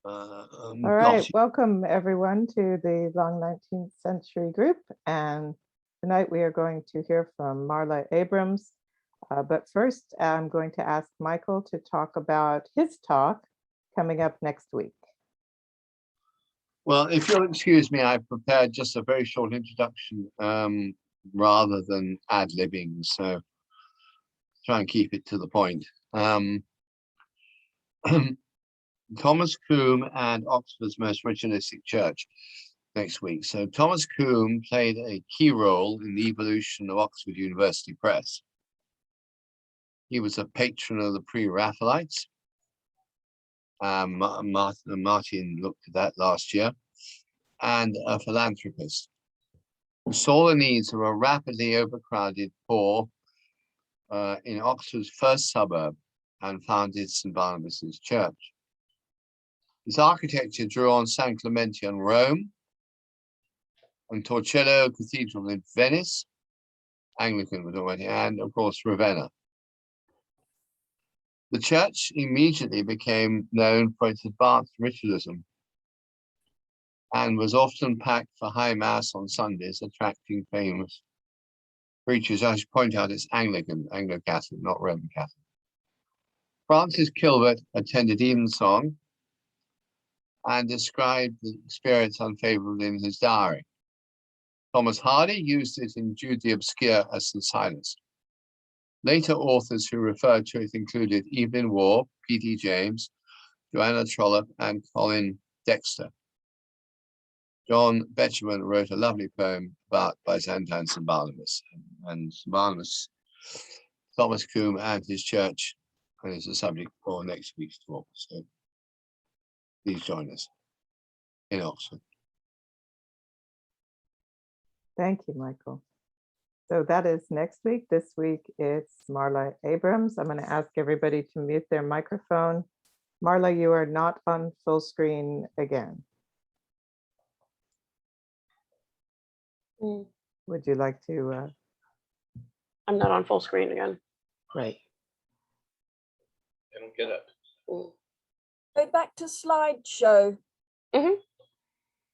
All right, gossip. welcome everyone to the Long 19th Century group. And tonight we are going to hear from Marla Abrams. But first, I'm going to ask Michael to talk about his talk coming up next week. Well, if you'll excuse me, I've prepared just a very short introduction rather than ad-libbing, so try and keep it to the point. Thomas Combe and Oxford's most ritualistic church next week. So Thomas Combe played a key role in the evolution of Oxford University Press. He was a patron of the pre-Raphaelites. Martin looked at that last year, and a philanthropist who saw the needs of a rapidly overcrowded poor in Oxford's first suburb and founded St. Barnabas's Church. His architecture drew on San Clemente in Rome and Torcello Cathedral in Venice, Anglican was already, and of course Ravenna. The church immediately became known for its advanced ritualism and was often packed for high mass on Sundays, attracting famous preachers. I should point out it's Anglican, Anglo-Catholic, not Roman Catholic. Francis Kilbert attended evensong and described the experience unfavorably in his diary. Thomas Hardy used it in Jude the Obscure as St. Silas. Later authors who referred to it included Evelyn Waugh, P.D. James, Joanna Trollope, and Colin Dexter. John Betjeman wrote a lovely poem about Byzantine St. Barnabas, and St. Barnabas, Thomas Combe and his church, and is the subject for next week's talk. So please join us in Oxford. Thank you, Michael. So that is next week. This week it's Marla Abrams. I'm going to ask everybody to mute their microphone. Marla, you are not on full screen again. Would you like to? I'm not on full screen again. Right. I don't get it. Go back to slideshow.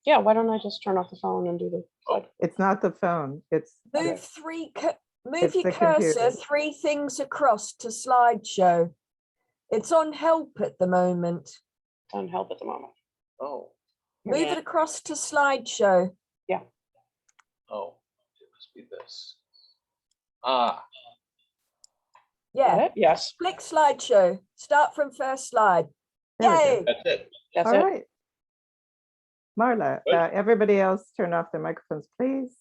Yeah, why don't I just turn off the phone and do the slide? It's not the phone. It's Move It's your the cursor computer. 3 things across to slideshow. It's on help at the moment. It's on help at the moment. Oh, Move Yeah. it across to slideshow. oh, it must be this. Ah, Yeah. Got it? Yes. Click slideshow. Start from first slide. There we go. Yay. that's it. That's All it. right. Marla, Good. everybody else turn off their microphones, please.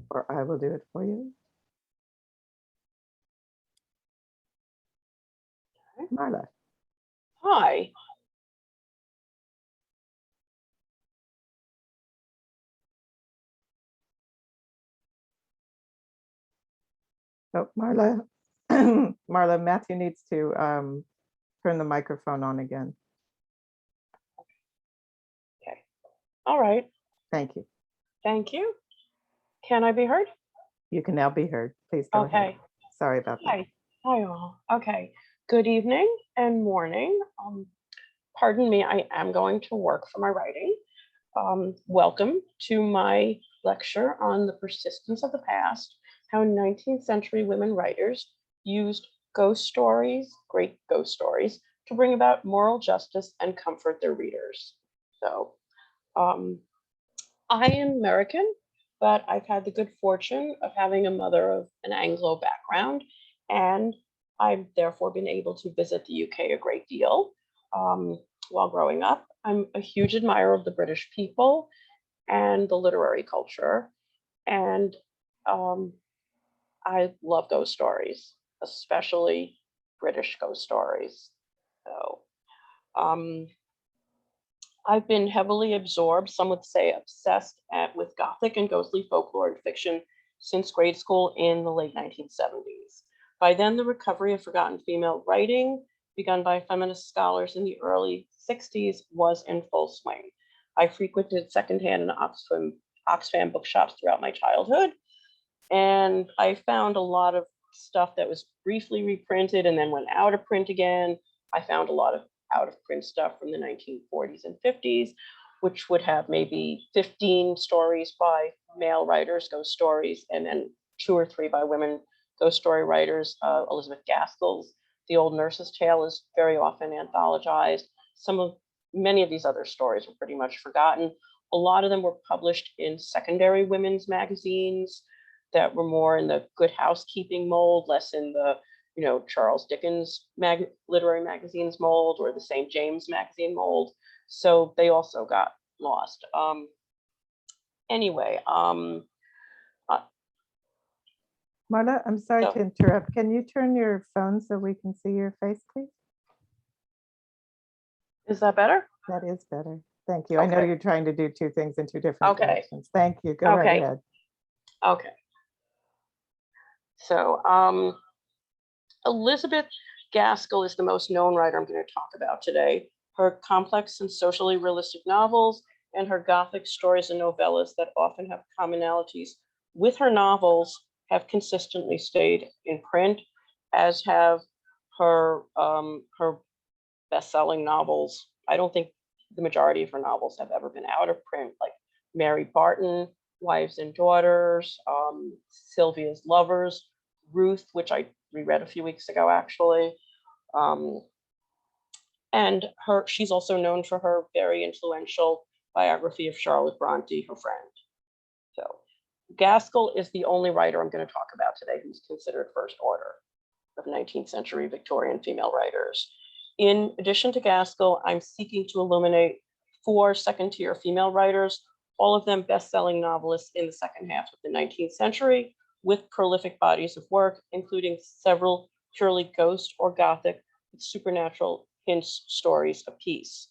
Or I will do it for you. Marla. Hi. Oh, Marla. Marla, Matthew needs to turn the microphone on again. Okay. All right. Thank you. Thank you. Can I be heard? You can now be heard. Please go ahead. Okay. Sorry about that. Hi. Hi all. Okay. Good evening and morning. Pardon me, I am going to work for my writing. Welcome to my lecture on the persistence of the past, how 19th century women writers used ghost stories, great ghost stories, to bring about moral justice and comfort their readers. So I am American, but I've had the good fortune of having a mother of an Anglo background, and I've therefore been able to visit the UK a great deal while growing up. I'm a huge admirer of the British people and the literary culture, and I love ghost stories, especially British ghost stories. So I've been heavily absorbed, some would say obsessed with Gothic and ghostly folklore and fiction since grade school in the late 1970s. By then, the recovery of forgotten female writing, begun by feminist scholars in the early 60s, was in full swing. I frequented secondhand and Oxfam bookshops throughout my childhood, and I found a lot of stuff that was briefly reprinted and then went out of print again. I found a lot of out of print stuff from the 1940s and 50s, which would have maybe 15 stories by male writers, ghost stories, and then 2 or 3 by women ghost story writers. Elizabeth Gaskell's The Old Nurse's Tale is very often anthologized. Many of these other stories were pretty much forgotten. A lot of them were published in secondary women's magazines that were more in the Good Housekeeping mold, less in the, Charles Dickens literary magazines mold or the St. James magazine mold. So they also got lost. Anyway, Marla, I'm sorry So- to interrupt. Can you turn your phone so we can see your face, please? is that better? That is better. Thank you. I know Okay. you're trying to do 2 things in 2 different Okay. directions. Thank you. Go right Okay. ahead. Okay. So Elizabeth Gaskell is the most known writer I'm going to talk about today. Her complex and socially realistic novels and her Gothic stories and novellas that often have commonalities with her novels have consistently stayed in print, as have her best-selling novels. I don't think the majority of her novels have ever been out of print, like Mary Barton, Wives and Daughters, Sylvia's Lovers, Ruth, which I reread a few weeks ago, actually. And she's also known for her very influential biography of Charlotte Bronte, her friend. So Gaskell is the only writer I'm going to talk about today who's considered first order of 19th century Victorian female writers. In addition to Gaskell, I'm seeking to illuminate 4 second-tier female writers, all of them best-selling novelists in the second half of the 19th century, with prolific bodies of work, including several purely ghost or Gothic with supernatural hints stories apiece.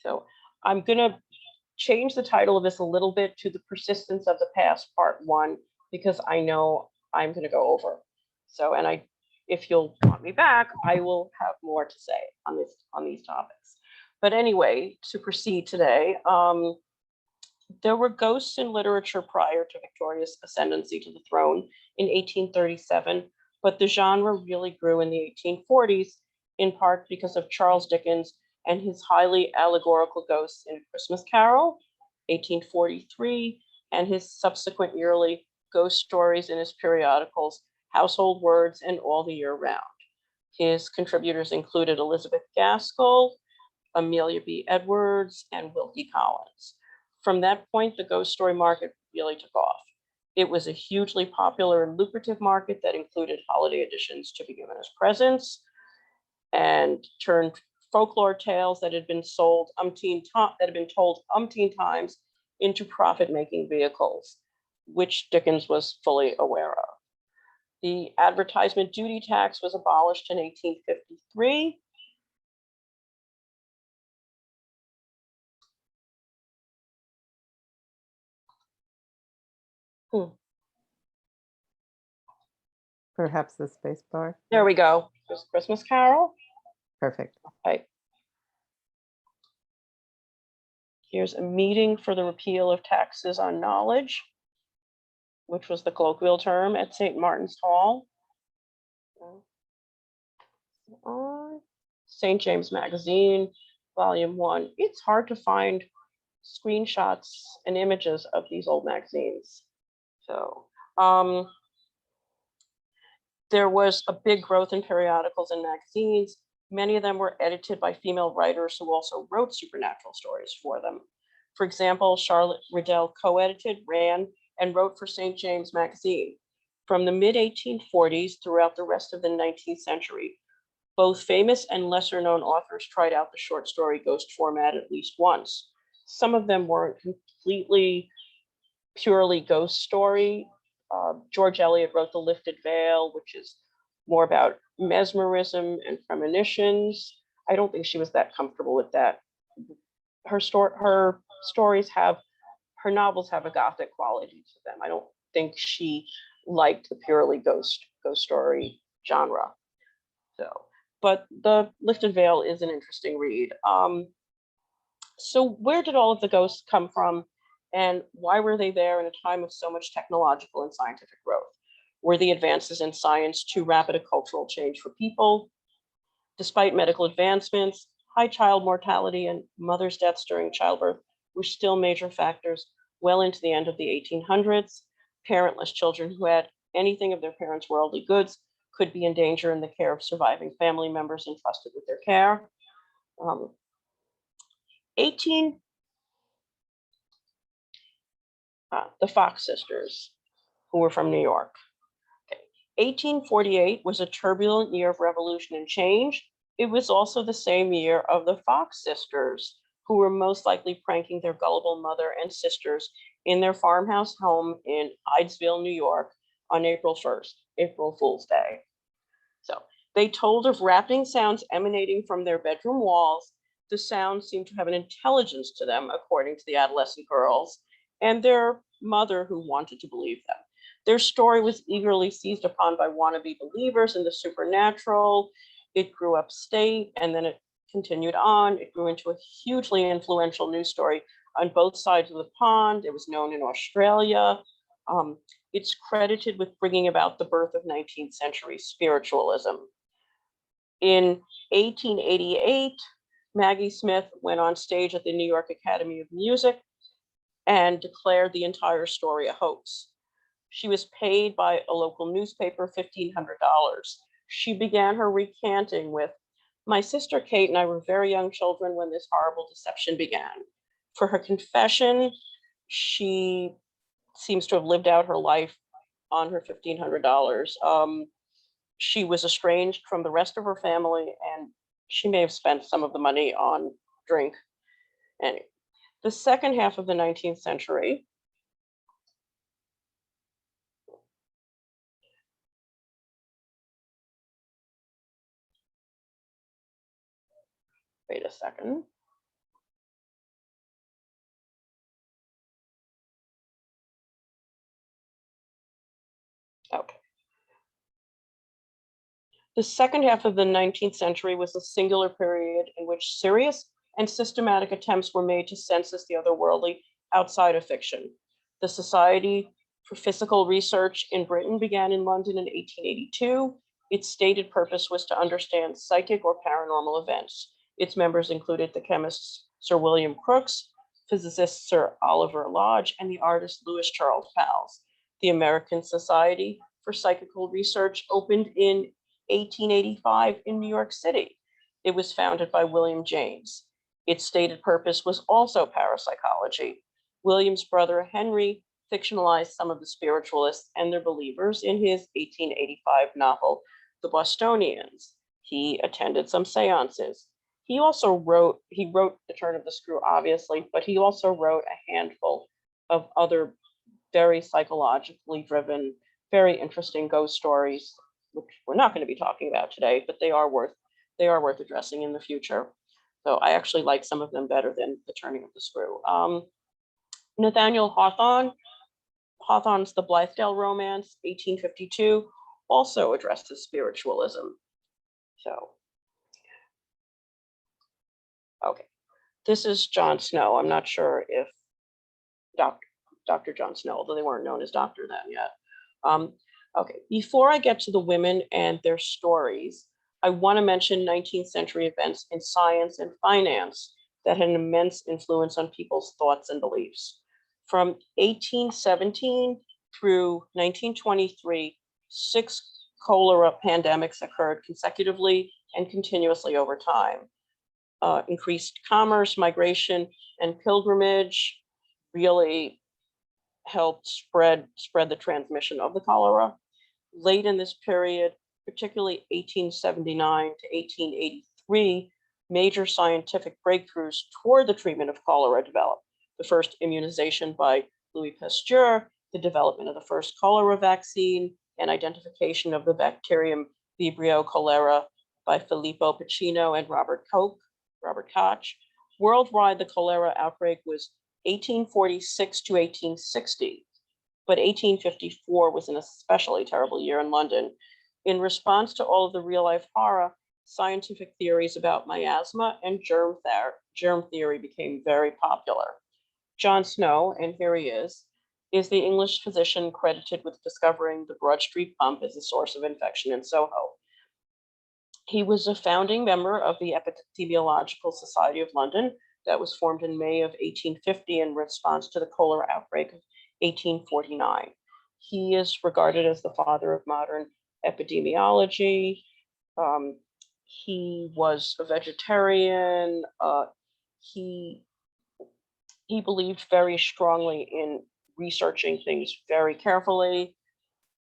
So I'm going to change the title of this a little bit to The Persistence of the Past, Part 1, because I know I'm going to go over. So, and if you'll want me back, I will have more to say on these topics. But anyway, to proceed today, there were ghosts in literature prior to Victoria's ascendancy to the throne in 1837, but the genre really grew in the 1840s, in part because of Charles Dickens and his highly allegorical ghosts in Christmas Carol, 1843, and his subsequent yearly ghost stories in his periodicals, Household Words and All the Year Round. His contributors included Elizabeth Gaskell, Amelia B. Edwards, and Wilkie Collins. From that point, the ghost story market really took off. It was a hugely popular and lucrative market that included holiday editions to be given as presents and turned folklore tales that had been told umpteen times into profit-making vehicles, which Dickens was fully aware of. The advertisement duty tax was abolished in 1853. Perhaps the space bar. There we go. There's Christmas Carol. Perfect. Okay. Here's a meeting for the repeal of taxes on knowledge, which was the colloquial term at St. Martin's Hall. St. James Magazine, Volume 1. It's hard to find screenshots and images of these old magazines. So there was a big growth in periodicals and magazines. Many of them were edited by female writers who also wrote supernatural stories for them. For example, Charlotte Riddell co-edited, ran, and wrote for St. James Magazine. From the mid-1840s throughout the rest of the 19th century, both famous and lesser-known authors tried out the short story ghost format at least once. Some of them weren't completely, purely ghost story. George Eliot wrote The Lifted Veil, which is more about mesmerism and premonitions. I don't think she was that comfortable with that. Her novels have a Gothic quality to them. I don't think she liked the purely ghost story genre. So, but The Lifted Veil is an interesting read. So where did all of the ghosts come from, and why were they there in a time of so much technological and scientific growth? Were the advances in science too rapid a cultural change for people? Despite medical advancements, high child mortality and mothers' deaths during childbirth were still major factors well into the end of the 1800s. Parentless children who had anything of their parents' worldly goods could be in danger in the care of surviving family members entrusted with their care. 18 the Fox sisters, who were from New York. Okay. 1848 was a turbulent year of revolution and change. It was also the same year of the Fox sisters, who were most likely pranking their gullible mother and sisters in their farmhouse home in Idesville, New York on April 1st, April Fool's Day. So they told of rapping sounds emanating from their bedroom walls. The sounds seemed to have an intelligence to them, according to the adolescent girls, and their mother, who wanted to believe them. Their story was eagerly seized upon by wannabe believers in the supernatural. It grew upstate, and then it continued on. It grew into a hugely influential news story on both sides of the pond. It was known in Australia. It's credited with bringing about the birth of 19th century spiritualism. In 1888, Maggie Smith went on stage at the New York Academy of Music and declared the entire story a hoax. She was paid by a local newspaper $1,500. She began her recanting with, "My sister Kate and I were very young children when this horrible deception began." For her confession, she seems to have lived out her life on her $1,500. She was estranged from the rest of her family, and she may have spent some of the money on drink. Anyway, the second half of the 19th century, wait a second. Okay. The second half of the 19th century was a singular period in which serious and systematic attempts were made to census the otherworldly outside of fiction. The Society for Physical Research in Britain began in London in 1882. Its stated purpose was to understand psychic or paranormal events. Its members included the chemists Sir William Crookes, physicist Sir Oliver Lodge, and the artist Louis Charles Pals. The American Society for Psychical Research opened in 1885 in New York City. It was founded by William James. Its stated purpose was also parapsychology. William's brother Henry fictionalized some of the spiritualists and their believers in his 1885 novel, The Bostonians. He attended some seances. He wrote The Turn of the Screw, obviously, but he also wrote a handful of other very psychologically driven, very interesting ghost stories, which we're not going to be talking about today, but they are worth addressing in the future. So I actually like some of them better than The Turning of the Screw. Nathaniel Hawthorne's The Blithedale Romance, 1852, also addresses spiritualism. So, okay, this is John Snow. I'm not sure if Dr. John Snow, although they weren't known as doctor then yet. Okay, before I get to the women and their stories, I want to mention 19th century events in science and finance that had an immense influence on people's thoughts and beliefs. From 1817 through 1923, 6 cholera pandemics occurred consecutively and continuously over time. Increased commerce, migration, and pilgrimage really helped spread the transmission of the cholera. Late in this period, particularly 1879 to 1883, major scientific breakthroughs toward the treatment of cholera developed. The first immunization by Louis Pasteur, the development of the first cholera vaccine, and identification of the bacterium Vibrio cholera by Filippo Pacino and Robert Koch. Worldwide, the cholera outbreak was 1846 to 1860, but 1854 was an especially terrible year in London. In response to all of the real-life horror, scientific theories about miasma and germ theory became very popular. John Snow, and here he is the English physician credited with discovering the Broad Street pump as a source of infection in Soho. He was a founding member of the Epidemiological Society of London that was formed in May of 1850 in response to the cholera outbreak of 1849. He is regarded as the father of modern epidemiology. He was a vegetarian. He believed very strongly in researching things very carefully.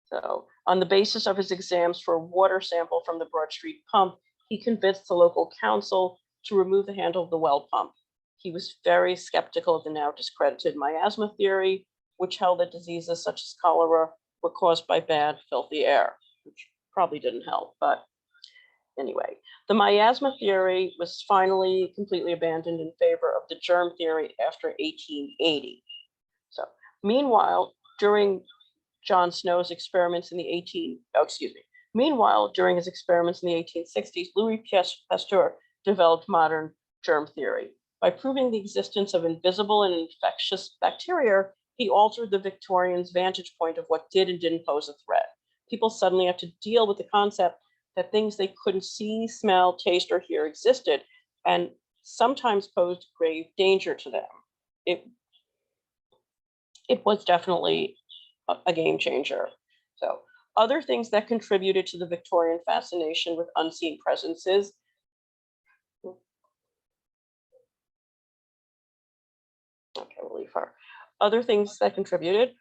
So, on the basis of his exams for a water sample from the Broad Street pump, he convinced the local council to remove the handle of the well pump. He was very skeptical of the now discredited miasma theory, which held that diseases such as cholera were caused by bad, filthy air, which probably didn't help. But anyway, the miasma theory was finally completely abandoned in favor of the germ theory after 1880. So, meanwhile, during John Snow's experiments in the Meanwhile, during his experiments in the 1860s, Louis Pasteur developed modern germ theory. By proving the existence of invisible and infectious bacteria, he altered the Victorians' vantage point of what did and didn't pose a threat. People suddenly had to deal with the concept that things they couldn't see, smell, taste, or hear existed, and sometimes posed grave danger to them. It was definitely a game changer. So, other things that contributed to the Victorian fascination with unseen presences. Okay, we'll leave her. Other things that contributed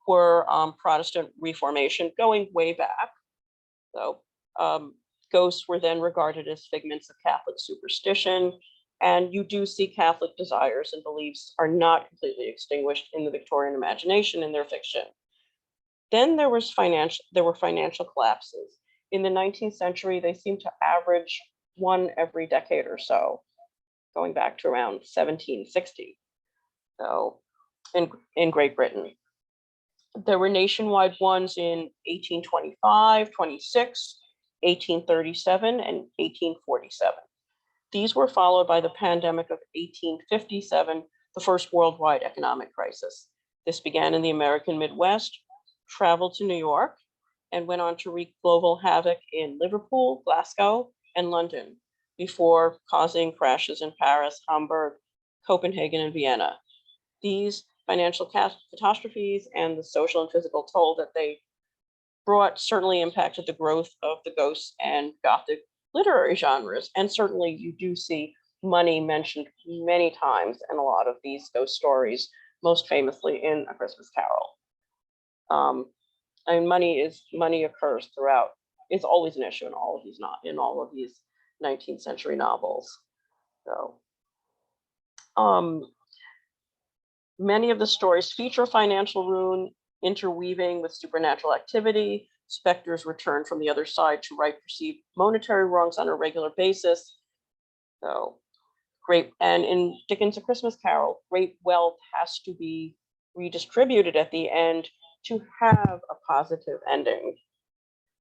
were Protestant Reformation, going way back. So, ghosts were then regarded as figments of Catholic superstition, and you do see Catholic desires and beliefs are not completely extinguished in the Victorian imagination in their fiction. Then there were financial collapses. In the 19th century, they seemed to average one every decade or so, going back to around 1760. So, in Great Britain, there were nationwide ones in 1825, 26, 1837, and 1847. These were followed by the pandemic of 1857, the first worldwide economic crisis. This began in the American Midwest, traveled to New York, and went on to wreak global havoc in Liverpool, Glasgow, and London, before causing crashes in Paris, Hamburg, Copenhagen, and Vienna. These financial catastrophes and the social and physical toll that they brought certainly impacted the growth of the ghosts and Gothic literary genres. And certainly you do see money mentioned many times in a lot of these ghost stories, most famously in A Christmas Carol. Money occurs throughout. It's always an issue in all of these 19th century novels. So, many of the stories feature financial ruin interweaving with supernatural activity. Specters return from the other side to right perceived monetary wrongs on a regular basis. So, and in Dickens' A Christmas Carol, great wealth has to be redistributed at the end to have a positive ending,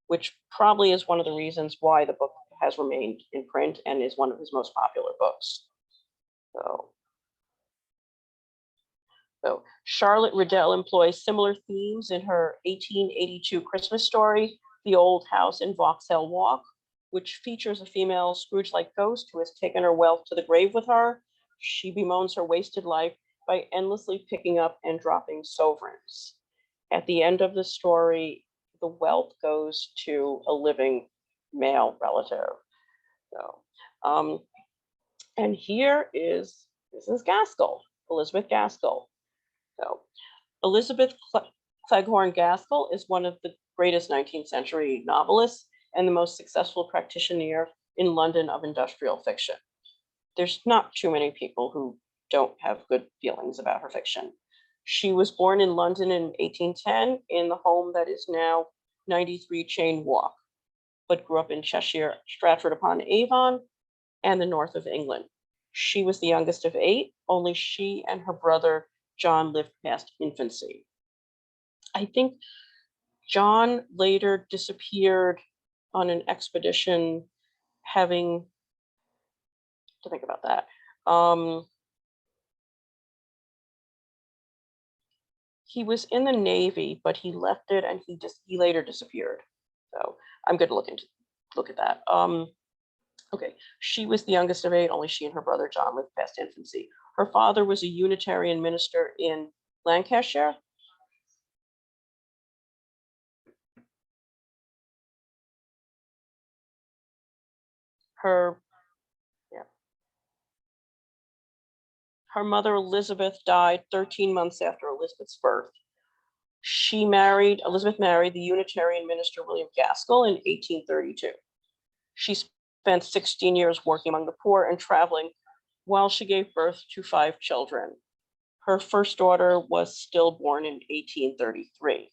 which probably is one of the reasons why the book has remained in print and is one of his most popular books. So Charlotte Riddell employs similar themes in her 1882 Christmas story, The Old House in Vauxhall Walk, which features a female Scrooge-like ghost who has taken her wealth to the grave with her. She bemoans her wasted life by endlessly picking up and dropping sovereigns. At the end of the story, the wealth goes to a living male relative. So, and here is Mrs. Gaskell, Elizabeth Gaskell. So, Elizabeth Cleghorn Gaskell is one of the greatest 19th century novelists and the most successful practitioner in London of industrial fiction. There's not too many people who don't have good feelings about her fiction. She was born in London in 1810 in the home that is now 93 Chain Walk, but grew up in Cheshire, Stratford-upon-Avon, and the north of England. She was the youngest of 8. Only she and her brother John lived past infancy. I think John later disappeared on an expedition, having to think about that. He was in the Navy, but he left it and he later disappeared. So I'm going to look into look at that. Okay, she was the youngest of 8. Only she and her brother John lived past infancy. Her father was a Unitarian minister in Lancashire. Her mother Elizabeth died 13 months after Elizabeth's birth. Elizabeth married the Unitarian minister William Gaskell in 1832. She spent 16 years working among the poor and traveling while she gave birth to 5 children. Her first daughter was stillborn in 1833.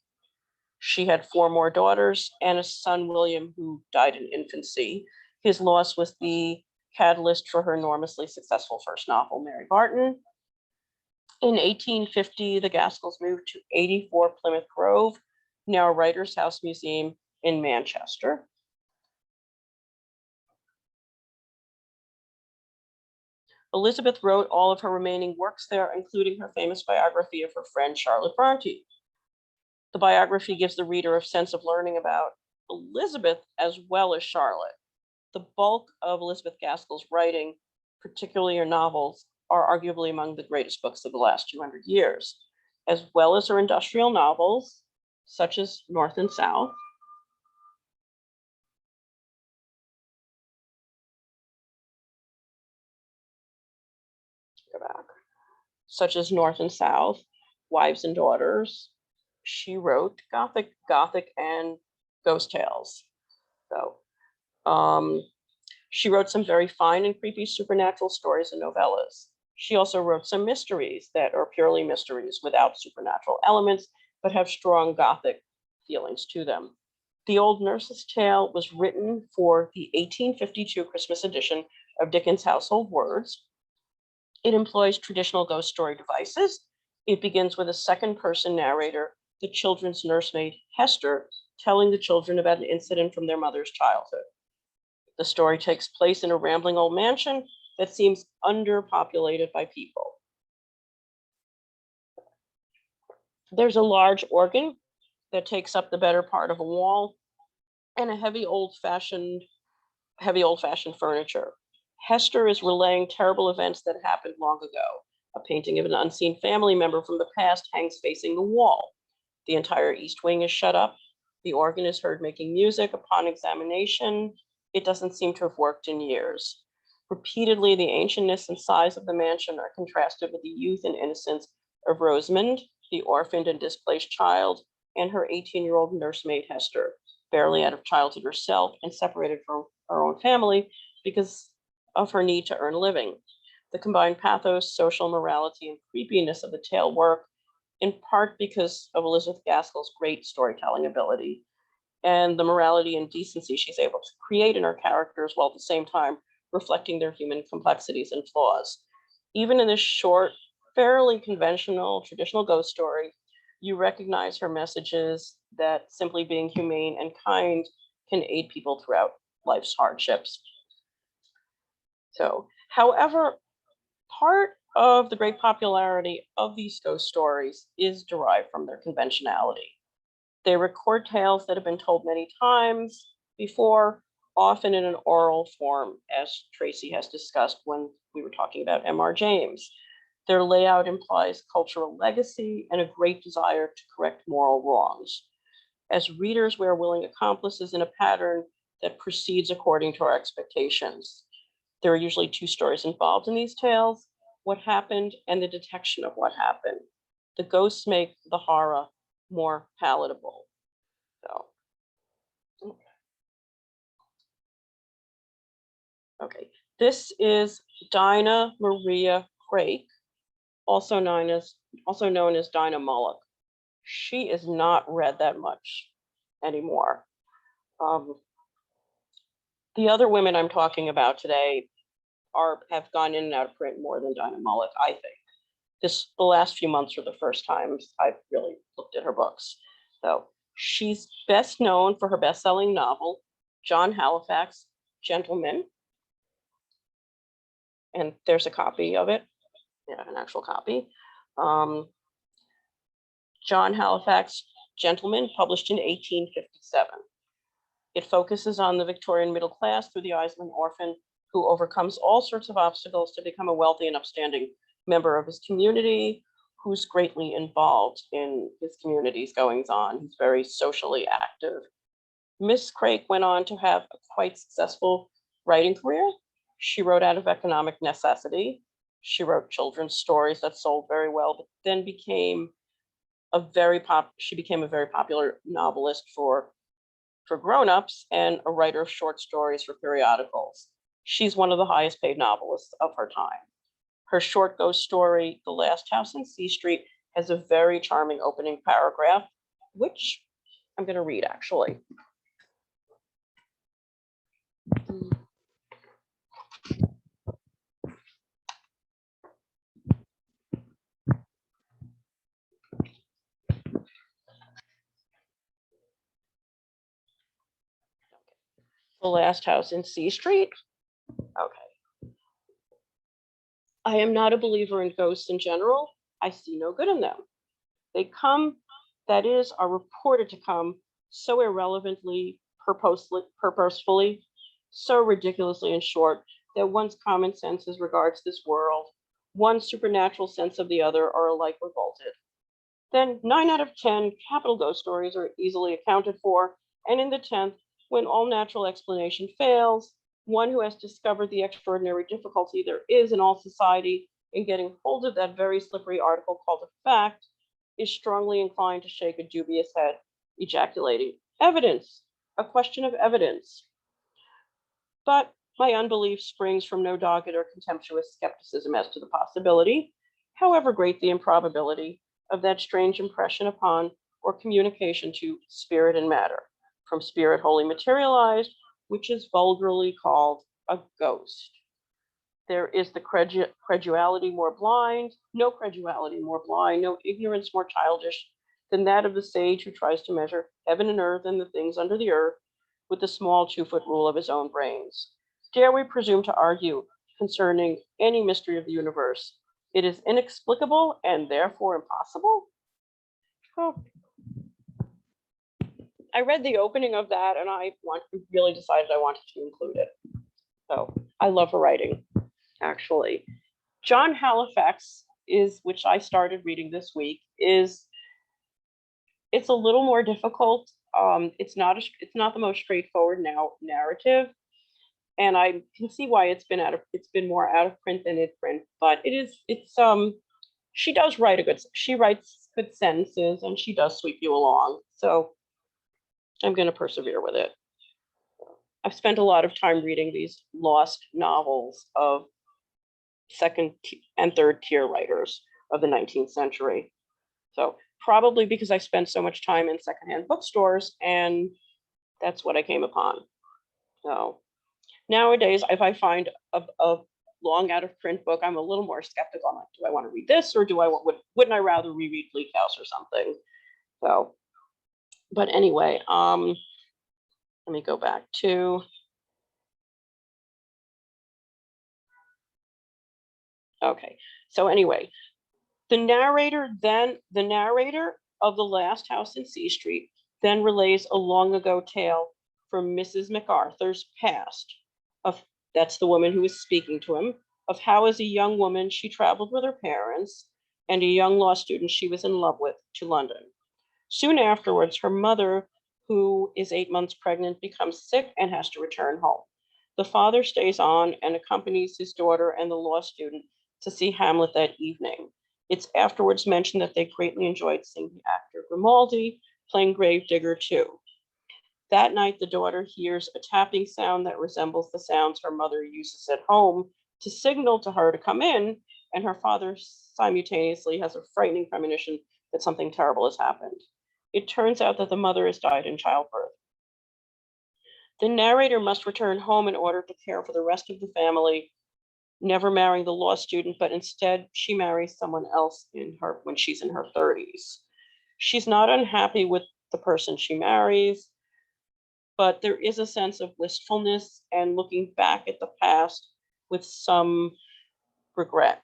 She had 4 more daughters and a son, William, who died in infancy. His loss was the catalyst for her enormously successful first novel, Mary Barton. In 1850, the Gaskells moved to 84 Plymouth Grove, now a Writers' House Museum in Manchester. Elizabeth wrote all of her remaining works there, including her famous biography of her friend Charlotte Bronte. The biography gives the reader a sense of learning about Elizabeth as well as Charlotte. The bulk of Elizabeth Gaskell's writing, particularly her novels, are arguably among the greatest books of the last 200 years, as well as her industrial novels, such as North and South. Go back. Such as North and South, Wives and Daughters. She wrote Gothic, and ghost tales. So, she wrote some very fine and creepy supernatural stories and novellas. She also wrote some mysteries that are purely mysteries without supernatural elements, but have strong Gothic feelings to them. The Old Nurse's Tale was written for the 1852 Christmas edition of Dickens' Household Words. It employs traditional ghost story devices. It begins with a second-person narrator, the children's nursemaid, Hester, telling the children about an incident from their mother's childhood. The story takes place in a rambling old mansion that seems underpopulated by people. There's a large organ that takes up the better part of a wall and a heavy old-fashioned furniture. Hester is relaying terrible events that happened long ago. A painting of an unseen family member from the past hangs facing the wall. The entire east wing is shut up. The organ is heard making music. Upon examination, it doesn't seem to have worked in years. Repeatedly, the ancientness and size of the mansion are contrasted with the youth and innocence of Rosamond, the orphaned and displaced child, and her 18-year-old nursemaid Hester, barely out of childhood herself and separated from her own family because of her need to earn a living. The combined pathos, social morality, and creepiness of the tale work, in part because of Elizabeth Gaskell's great storytelling ability and the morality and decency she's able to create in her characters, while at the same time reflecting their human complexities and flaws. Even in this short, fairly conventional, traditional ghost story, you recognize her messages that simply being humane and kind can aid people throughout life's hardships. So, however, part of the great popularity of these ghost stories is derived from their conventionality. They record tales that have been told many times before, often in an oral form, as Tracy has discussed when we were talking about M.R. James. Their layout implies cultural legacy and a great desire to correct moral wrongs. As readers, we are willing accomplices in a pattern that proceeds according to our expectations. There are usually 2 stories involved in these tales: what happened and the detection of what happened. The ghosts make the horror more palatable. So, okay, this is Dinah Maria Craik, also known as Dinah Mullock. She is not read that much anymore. The other women I'm talking about today have gone in and out of print more than Dinah Mullock, I think. The last few months are the first times I've really looked at her books. So she's best known for her best-selling novel, John Halifax, Gentleman. And there's a copy of it, an actual copy. John Halifax, Gentleman, published in 1857. It focuses on the Victorian middle class through the eyes of an orphan who overcomes all sorts of obstacles to become a wealthy and upstanding member of his community, who's greatly involved in his community's goings on. He's very socially active. Miss Craik went on to have a quite successful writing career. She wrote out of economic necessity. She wrote children's stories that sold very well, but then became a very popular novelist for grown-ups and a writer of short stories for periodicals. She's one of the highest paid novelists of her time. Her short ghost story, The Last House in C Street, has a very charming opening paragraph, which I'm going to read actually. The Last House in C Street. Okay. I am not a believer in ghosts in general. I see no good in them. They come, that is, are reported to come so irrelevantly, purposefully, so ridiculously in short, that one's common sense as regards this world, one's supernatural sense of the other are alike revolted. Then 9 out of 10 capital ghost stories are easily accounted for, and in the 10th, when all natural explanation fails, one who has discovered the extraordinary difficulty there is in all society in getting hold of that very slippery article called a fact is strongly inclined to shake a dubious head, ejaculating, "Evidence, a question of evidence." But my unbelief springs from no dogged or contemptuous skepticism as to the possibility, however great the improbability, of that strange impression upon or communication to spirit and matter, from spirit wholly materialized, which is vulgarly called a ghost. There is the credulity more blind, no credulity more blind, no ignorance more childish than that of the sage who tries to measure heaven and earth and the things under the earth with the small 2-foot rule of his own brains. Dare we presume to argue concerning any mystery of the universe? It is inexplicable and therefore impossible? Oh. I read the opening of that and I really decided I wanted to include it. So I love her writing, actually. John Halifax which I started reading this week, it's a little more difficult. It's not the most straightforward narrative, and I can see why it's been more out of print than in print. But she writes good sentences and she does sweep you along. So I'm going to persevere with it. I've spent a lot of time reading these lost novels of second and third tier writers of the 19th century. So probably because I spent so much time in secondhand bookstores, and that's what I came upon. So nowadays, if I find a long out of print book, I'm a little more skeptical. I'm like, do I want to read this, or wouldn't I rather reread Bleak House or something? So, but anyway, let me go back to. Okay, so anyway, the narrator of The Last House in C Street then relays a long ago tale from Mrs. MacArthur's past. That's the woman who is speaking to him, of how as a young woman she traveled with her parents and a young law student she was in love with to London. Soon afterwards, her mother, who is 8 months pregnant, becomes sick and has to return home. The father stays on and accompanies his daughter and the law student to see Hamlet that evening. It's afterwards mentioned that they greatly enjoyed seeing the actor Grimaldi playing Gravedigger too. That night, the daughter hears a tapping sound that resembles the sounds her mother uses at home to signal to her to come in, and her father simultaneously has a frightening premonition that something terrible has happened. It turns out that the mother has died in childbirth. The narrator must return home in order to care for the rest of the family, never marrying the law student, but instead she marries someone else when she's in her 30s. She's not unhappy with the person she marries, but there is a sense of wistfulness and looking back at the past with some regret.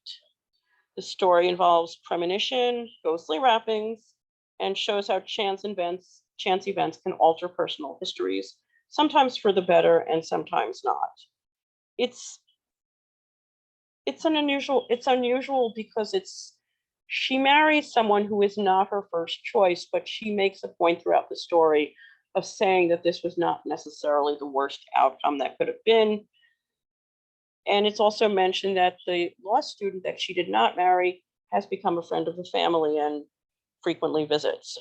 The story involves premonition, ghostly wrappings, and shows how chance events can alter personal histories sometimes for the better and sometimes not. It's unusual because she marries someone who is not her first choice, but she makes a point throughout the story of saying that this was not necessarily the worst outcome that could have been. And it's also mentioned that the law student that she did not marry has become a friend of the family and frequently visits.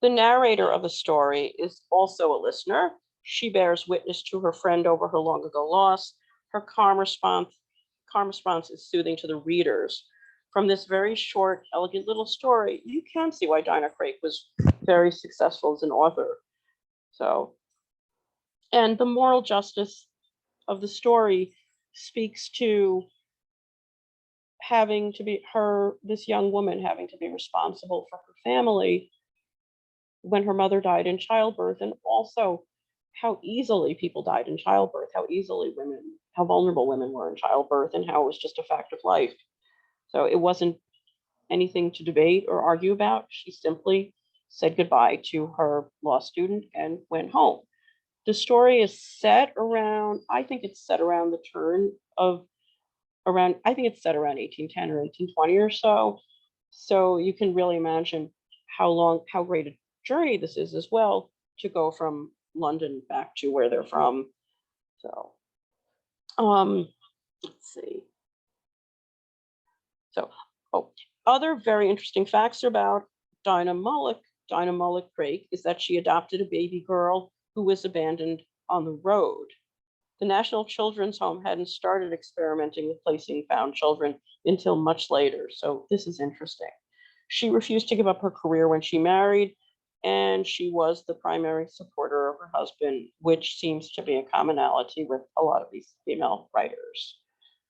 The narrator of the story is also a listener. She bears witness to her friend over her long ago loss. Her calm response is soothing to the readers. From this very short, elegant little story, you can see why Dinah Craik was very successful as an author. So, and the moral justice of the story speaks to this young woman having to be responsible for her family when her mother died in childbirth, and also how easily people died in childbirth, how vulnerable women were in childbirth, and how it was just a fact of life. So it wasn't anything to debate or argue about. She simply said goodbye to her law student and went home. The story is set around, I think it's set around 1810 or 1820 or so. So you can really imagine how great a journey this is as well, to go from London back to where they're from. So, let's see. So, other very interesting facts about Dinah Mulloch Craik is that she adopted a baby girl who was abandoned on the road. The National Children's Home hadn't started experimenting with placing found children until much later. So this is interesting. She refused to give up her career when she married, and she was the primary supporter of her husband, which seems to be a commonality with a lot of these female writers.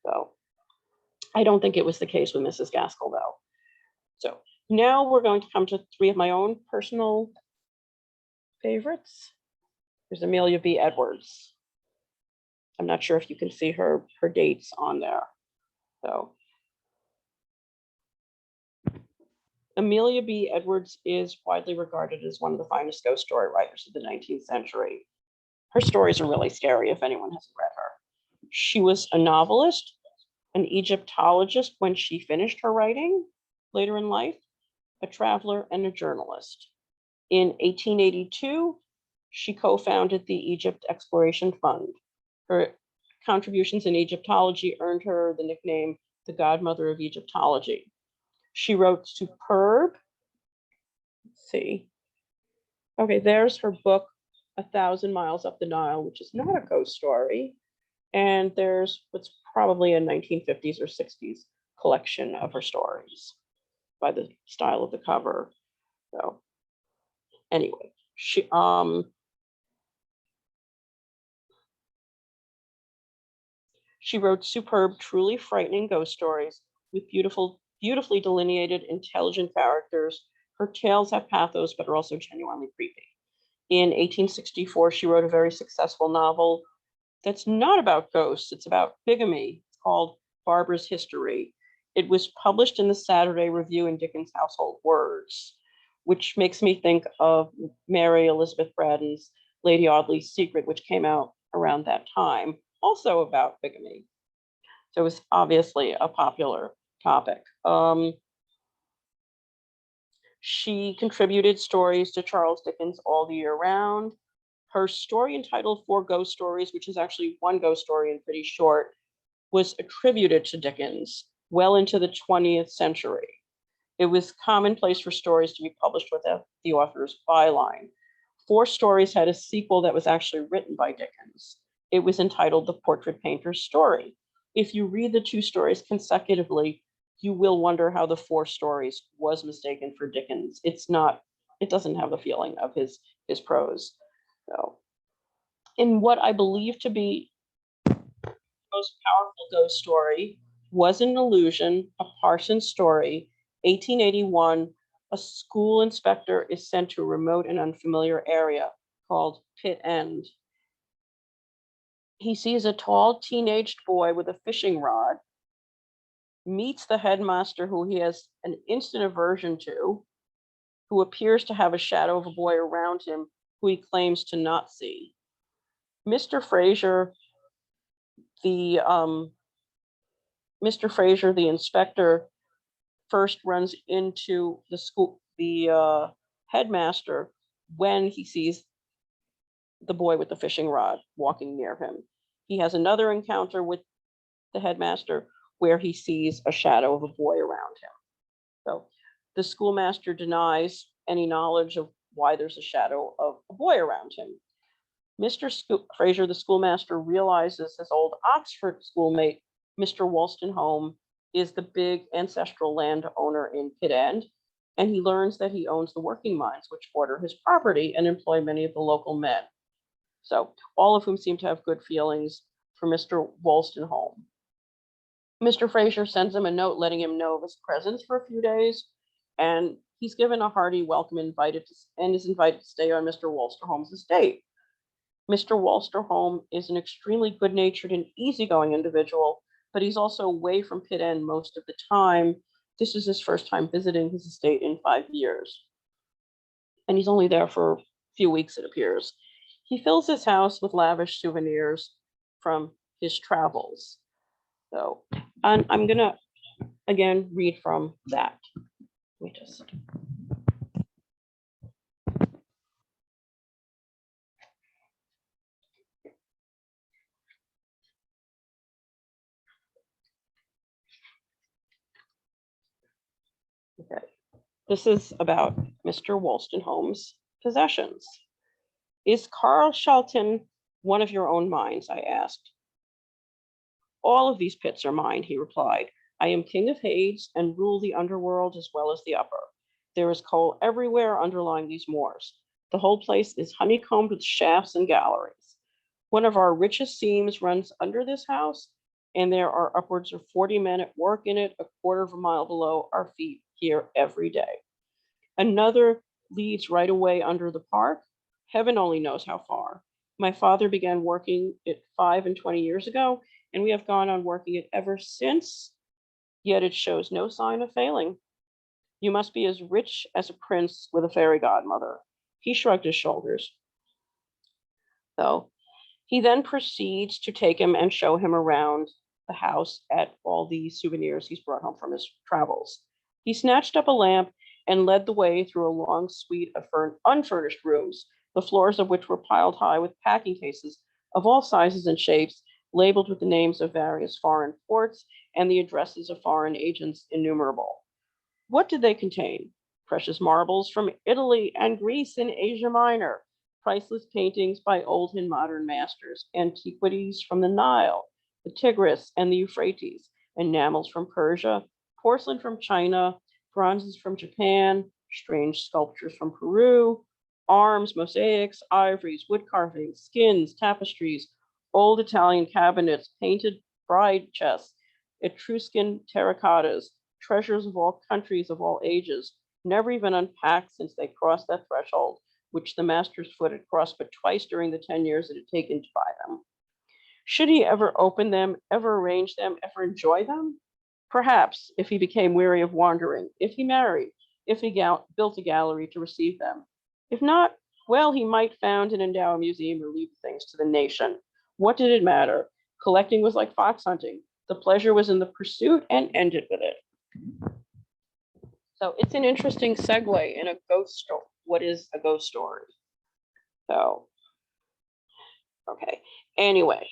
So I don't think it was the case with Mrs. Gaskell, though. So now we're going to come to three of my own personal favorites. There's Amelia B. Edwards. I'm not sure if you can see her dates on there. So Amelia B. Edwards is widely regarded as one of the finest ghost story writers of the 19th century. Her stories are really scary if anyone hasn't read her. She was a novelist, an Egyptologist when she finished her writing later in life, a traveler, and a journalist. In 1882, she co-founded the Egypt Exploration Fund. Her contributions in Egyptology earned her the nickname the Godmother of Egyptology. She wrote superb, let's see. Okay, there's her book, 1,000 Miles Up the Nile, which is not a ghost story. And there's what's probably a 1950s or 60s collection of her stories by the style of the cover. So anyway, she wrote superb, truly frightening ghost stories with beautifully delineated, intelligent characters. Her tales have pathos, but are also genuinely creepy. In 1864, she wrote a very successful novel that's not about ghosts, it's about bigamy. It's called Barbara's History. It was published in the Saturday Review in Dickens' Household Words, which makes me think of Mary Elizabeth Braddon's Lady Audley's Secret, which came out around that time, also about bigamy. So it was obviously a popular topic. She contributed stories to Charles Dickens all the year round. Her story entitled Four Ghost Stories, which is actually one ghost story and pretty short, was attributed to Dickens well into the 20th century. It was commonplace for stories to be published without the author's byline. Four Stories had a sequel that was actually written by Dickens. It was entitled The Portrait Painter's Story. If you read the two stories consecutively, you will wonder how the Four Stories was mistaken for Dickens. It doesn't have the feeling of his prose. So, in what I believe to be the most powerful ghost story was an illusion, a Parsons story, 1881, a school inspector is sent to a remote and unfamiliar area called Pit End. He sees a tall teenaged boy with a fishing rod, meets the headmaster who he has an instant aversion to, who appears to have a shadow of a boy around him who he claims to not see. Mr. Fraser, the inspector, first runs into the headmaster when he sees the boy with the fishing rod walking near him. He has another encounter with the headmaster where he sees a shadow of a boy around him. So the schoolmaster denies any knowledge of why there's a shadow of a boy around him. Mr. Fraser, the schoolmaster, realizes his old Oxford schoolmate, Mr. Wolstenholme, is the big ancestral landowner in Pitt End, and he learns that he owns the working mines which border his property and employ many of the local men. So all of whom seem to have good feelings for Mr. Wolstenholme. Mr. Fraser sends him a note letting him know of his presence for a few days, and he's given a hearty welcome and is invited to stay on Mr. Wolstenholme's estate. Mr. Wolstenholme is an extremely good-natured and easygoing individual, but he's also away from Pitt End most of the time. This is his first time visiting his estate in 5 years. And he's only there for a few weeks, it appears. He fills his house with lavish souvenirs from his travels. So, and I'm gonna, again, read from that. Let me just. Okay, this is about Mr. Wolstenholme's possessions. Is Karlshalton one of your own mines? I asked. All of these pits are mine, he replied. I am king of Hades and rule the underworld as well as the upper. There is coal everywhere underlying these moors. The whole place is honeycombed with shafts and galleries. One of our richest seams runs under this house, and there are upwards of 40 men at work in it, a quarter of a mile below our feet here every day. Another leads right away under the park. Heaven only knows how far. My father began working it 5 and 20 years ago, and we have gone on working it ever since, yet it shows no sign of failing. You must be as rich as a prince with a fairy godmother. He shrugged his shoulders. So he then proceeds to take him and show him around the house at all the souvenirs he's brought home from his travels. He snatched up a lamp and led the way through a long suite of unfurnished rooms, the floors of which were piled high with packing cases of all sizes and shapes, labeled with the names of various foreign ports and the addresses of foreign agents innumerable. What did they contain? Precious marbles from Italy and Greece and Asia Minor, priceless paintings by old and modern masters, antiquities from the Nile, the Tigris and the Euphrates, enamels from Persia, porcelain from China, bronzes from Japan, strange sculptures from Peru, arms, mosaics, ivories, wood carvings, skins, tapestries, old Italian cabinets, painted bride chests, Etruscan terracottas, treasures of all countries of all ages, never even unpacked since they crossed that threshold, which the master's foot had crossed but twice during the 10 years it had taken to buy them. Should he ever open them, ever arrange them, ever enjoy them? Perhaps, if he became weary of wandering, if he married, if he built a gallery to receive them. If not, well, he might found and endow a museum or leave things to the nation. What did it matter? Collecting was like fox hunting. The pleasure was in the pursuit and ended with it. So it's an interesting segue in a ghost story. What is a ghost story? So, okay. Anyway,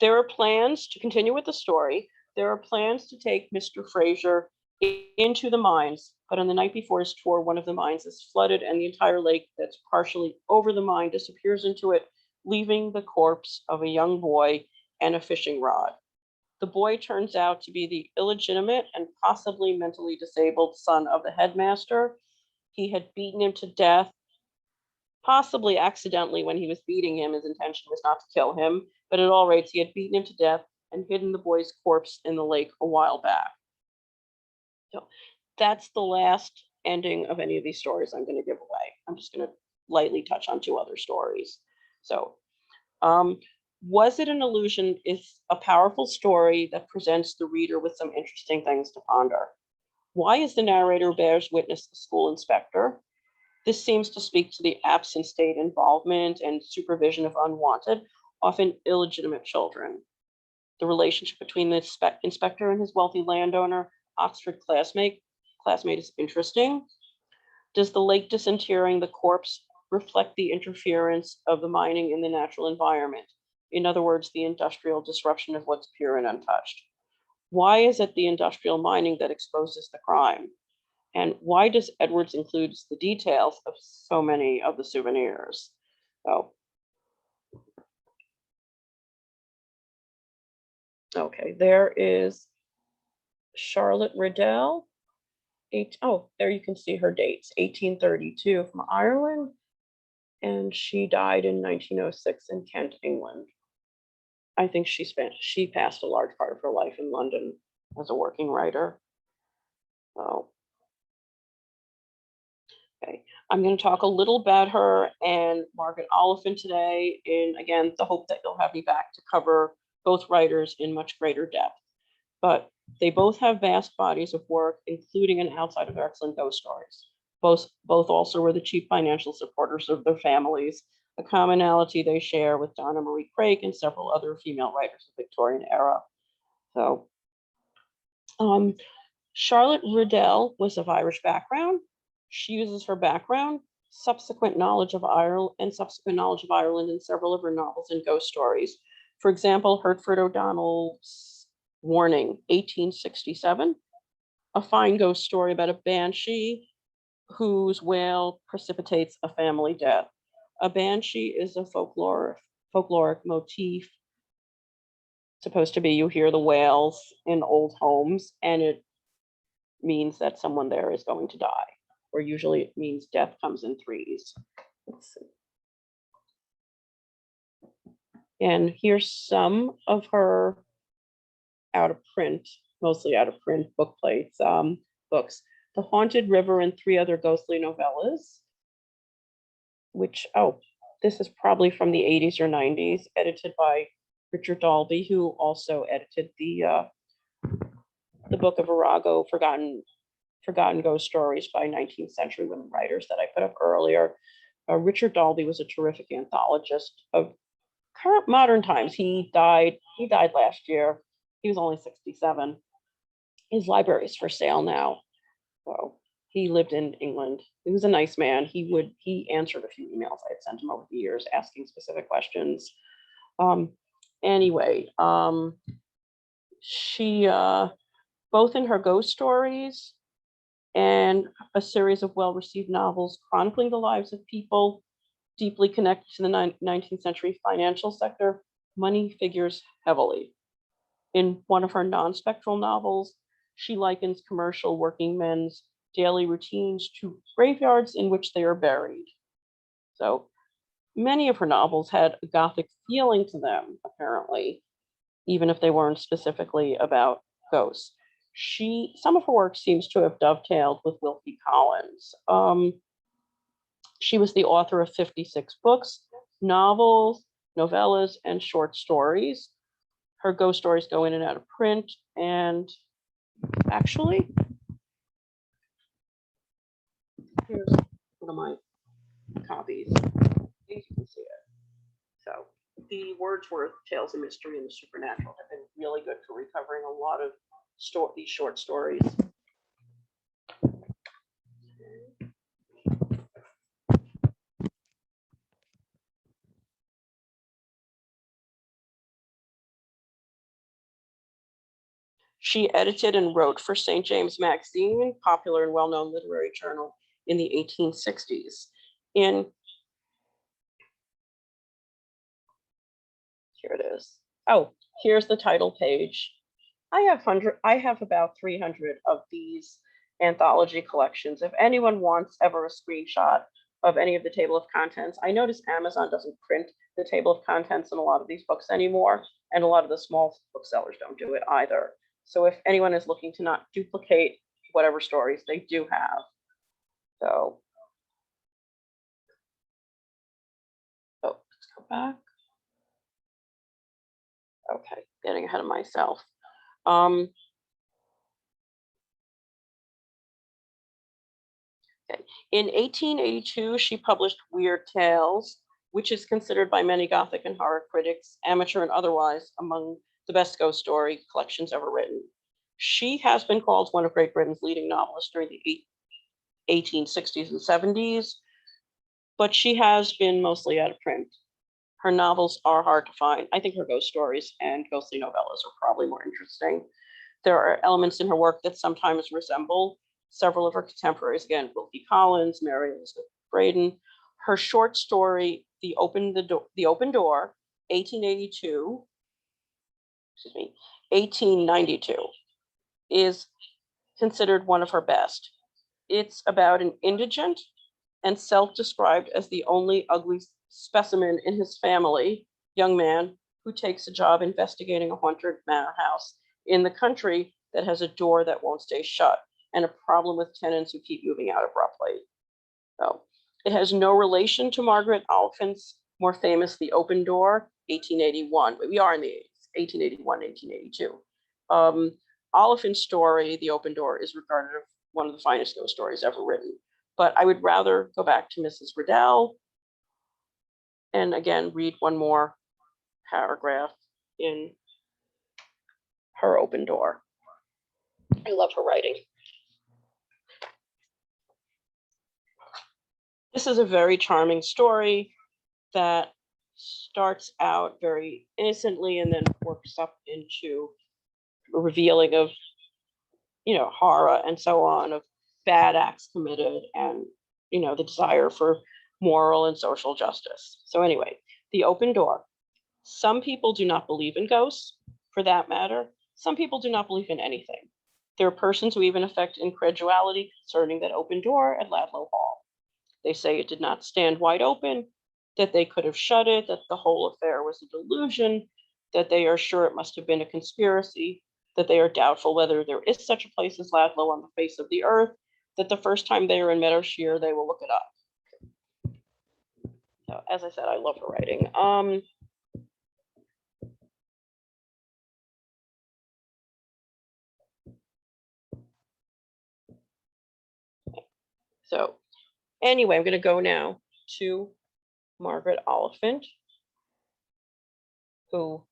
there are plans to continue with the story. There are plans to take Mr. Fraser into the mines, but on the night before his tour, one of the mines is flooded and the entire lake that's partially over the mine disappears into it, leaving the corpse of a young boy and a fishing rod. The boy turns out to be the illegitimate and possibly mentally disabled son of the headmaster. He had beaten him to death, possibly accidentally when he was beating him. His intention was not to kill him, but at all rates, he had beaten him to death and hidden the boy's corpse in the lake a while back. So that's the last ending of any of these stories I'm going to give away. I'm just going to lightly touch on 2 other stories. So Was it an illusion? Is a powerful story that presents the reader with some interesting things to ponder. Why is the narrator bears witness the school inspector? This seems to speak to the absent state involvement and supervision of unwanted, often illegitimate children. The relationship between the inspector and his wealthy landowner, Oxford classmate is interesting. Does the lake disinterring the corpse reflect the interference of the mining in the natural environment? In other words, the industrial disruption of what's pure and untouched. Why is it the industrial mining that exposes the crime? And why does Edwards include the details of so many of the souvenirs? Oh. Okay, there is Charlotte Riddell. There you can see her dates, 1832 from Ireland, and she died in 1906 in Kent, England. I think she passed a large part of her life in London as a working writer. So, okay, I'm going to talk a little about her and Margaret Oliphant today, in again the hope that you'll have me back to cover both writers in much greater depth. But they both have vast bodies of work, including and outside of excellent ghost stories. Both also were the chief financial supporters of their families, a commonality they share with Donna Marie Craig and several other female writers of the Victorian era. So, Charlotte Riddell was of Irish background. She uses her background, subsequent knowledge of Ireland, in several of her novels and ghost stories. For example, Hertford O'Donnell's Warning, 1867, a fine ghost story about a banshee whose wail precipitates a family death. A banshee is a folkloric motif. Supposed to be you hear the wails in old homes, and it means that someone there is going to die, or usually it means death comes in threes. Let's see. And here's some of her mostly out of print book plates, books. The Haunted River and 3 other ghostly novellas, which, this is probably from the 80s or 90s, edited by Richard Dalby, who also edited the Book of Arago, Forgotten Ghost Stories by 19th century women writers that I put up earlier. Richard Dalby was a terrific anthologist of current modern times. He died last year. He was only 67. His library is for sale now. So he lived in England. He was a nice man. He answered a few emails I had sent him over the years asking specific questions. Anyway, she both in her ghost stories and a series of well-received novels chronicling the lives of people deeply connected to the 19th century financial sector, money figures heavily. In one of her non-spectral novels, she likens commercial working men's daily routines to graveyards in which they are buried. So many of her novels had a Gothic feeling to them, apparently, even if they weren't specifically about ghosts. Some of her work seems to have dovetailed with Wilkie Collins. She was the author of 56 books, novels, novellas, and short stories. Her ghost stories go in and out of print, and actually, here's one of my copies. You can see it. So the Wordsworth Tales of Mystery and the Supernatural have been really good for recovering a lot of these short stories. She edited and wrote for St. James Magazine, popular and well-known literary journal in the 1860s. Here it is. Here's the title page. I have about 300 of these anthology collections. If anyone wants ever a screenshot of any of the table of contents, I notice Amazon doesn't print the table of contents in a lot of these books anymore, and a lot of the small booksellers don't do it either. So if anyone is looking to not duplicate whatever stories, they do have. So, let's go back. Okay, getting ahead of myself. Okay. In 1882, she published Weird Tales, which is considered by many Gothic and horror critics, amateur and otherwise, among the best ghost story collections ever written. She has been called one of Great Britain's leading novelists during the 1860s and 70s, but she has been mostly out of print. Her novels are hard to find. I think her ghost stories and ghostly novellas are probably more interesting. There are elements in her work that sometimes resemble several of her contemporaries. Again, Wilkie Collins, Mary Elizabeth Braden. Her short story, The Open Door, 1882, excuse me, 1892, is considered one of her best. It's about an indigent and self-described as the only ugly specimen in his family, young man who takes a job investigating a haunted manor house in the country that has a door that won't stay shut and a problem with tenants who keep moving out abruptly. So it has no relation to Margaret Oliphant's more famous The Open Door, 1881. But we are in the 80s, 1881, 1882. Oliphant's story, The Open Door, is regarded as one of the finest ghost stories ever written. But I would rather go back to Mrs. Riddell and again read one more paragraph in her Open Door. I love her writing. This is a very charming story that starts out very innocently and then works up into a revealing of, horror and so on, of bad acts committed and, the desire for moral and social justice. So anyway, The Open Door. Some people do not believe in ghosts, for that matter. Some people do not believe in anything. There are persons who even affect incredulity concerning that open door at Ladlow Hall. They say it did not stand wide open, that they could have shut it, that the whole affair was a delusion, that they are sure it must have been a conspiracy, that they are doubtful whether there is such a place as Ladlow on the face of the earth, that the first time they are in Meadowshire, they will look it up. So, as I said, I love her writing. So anyway, I'm going to go now to Margaret Oliphant, who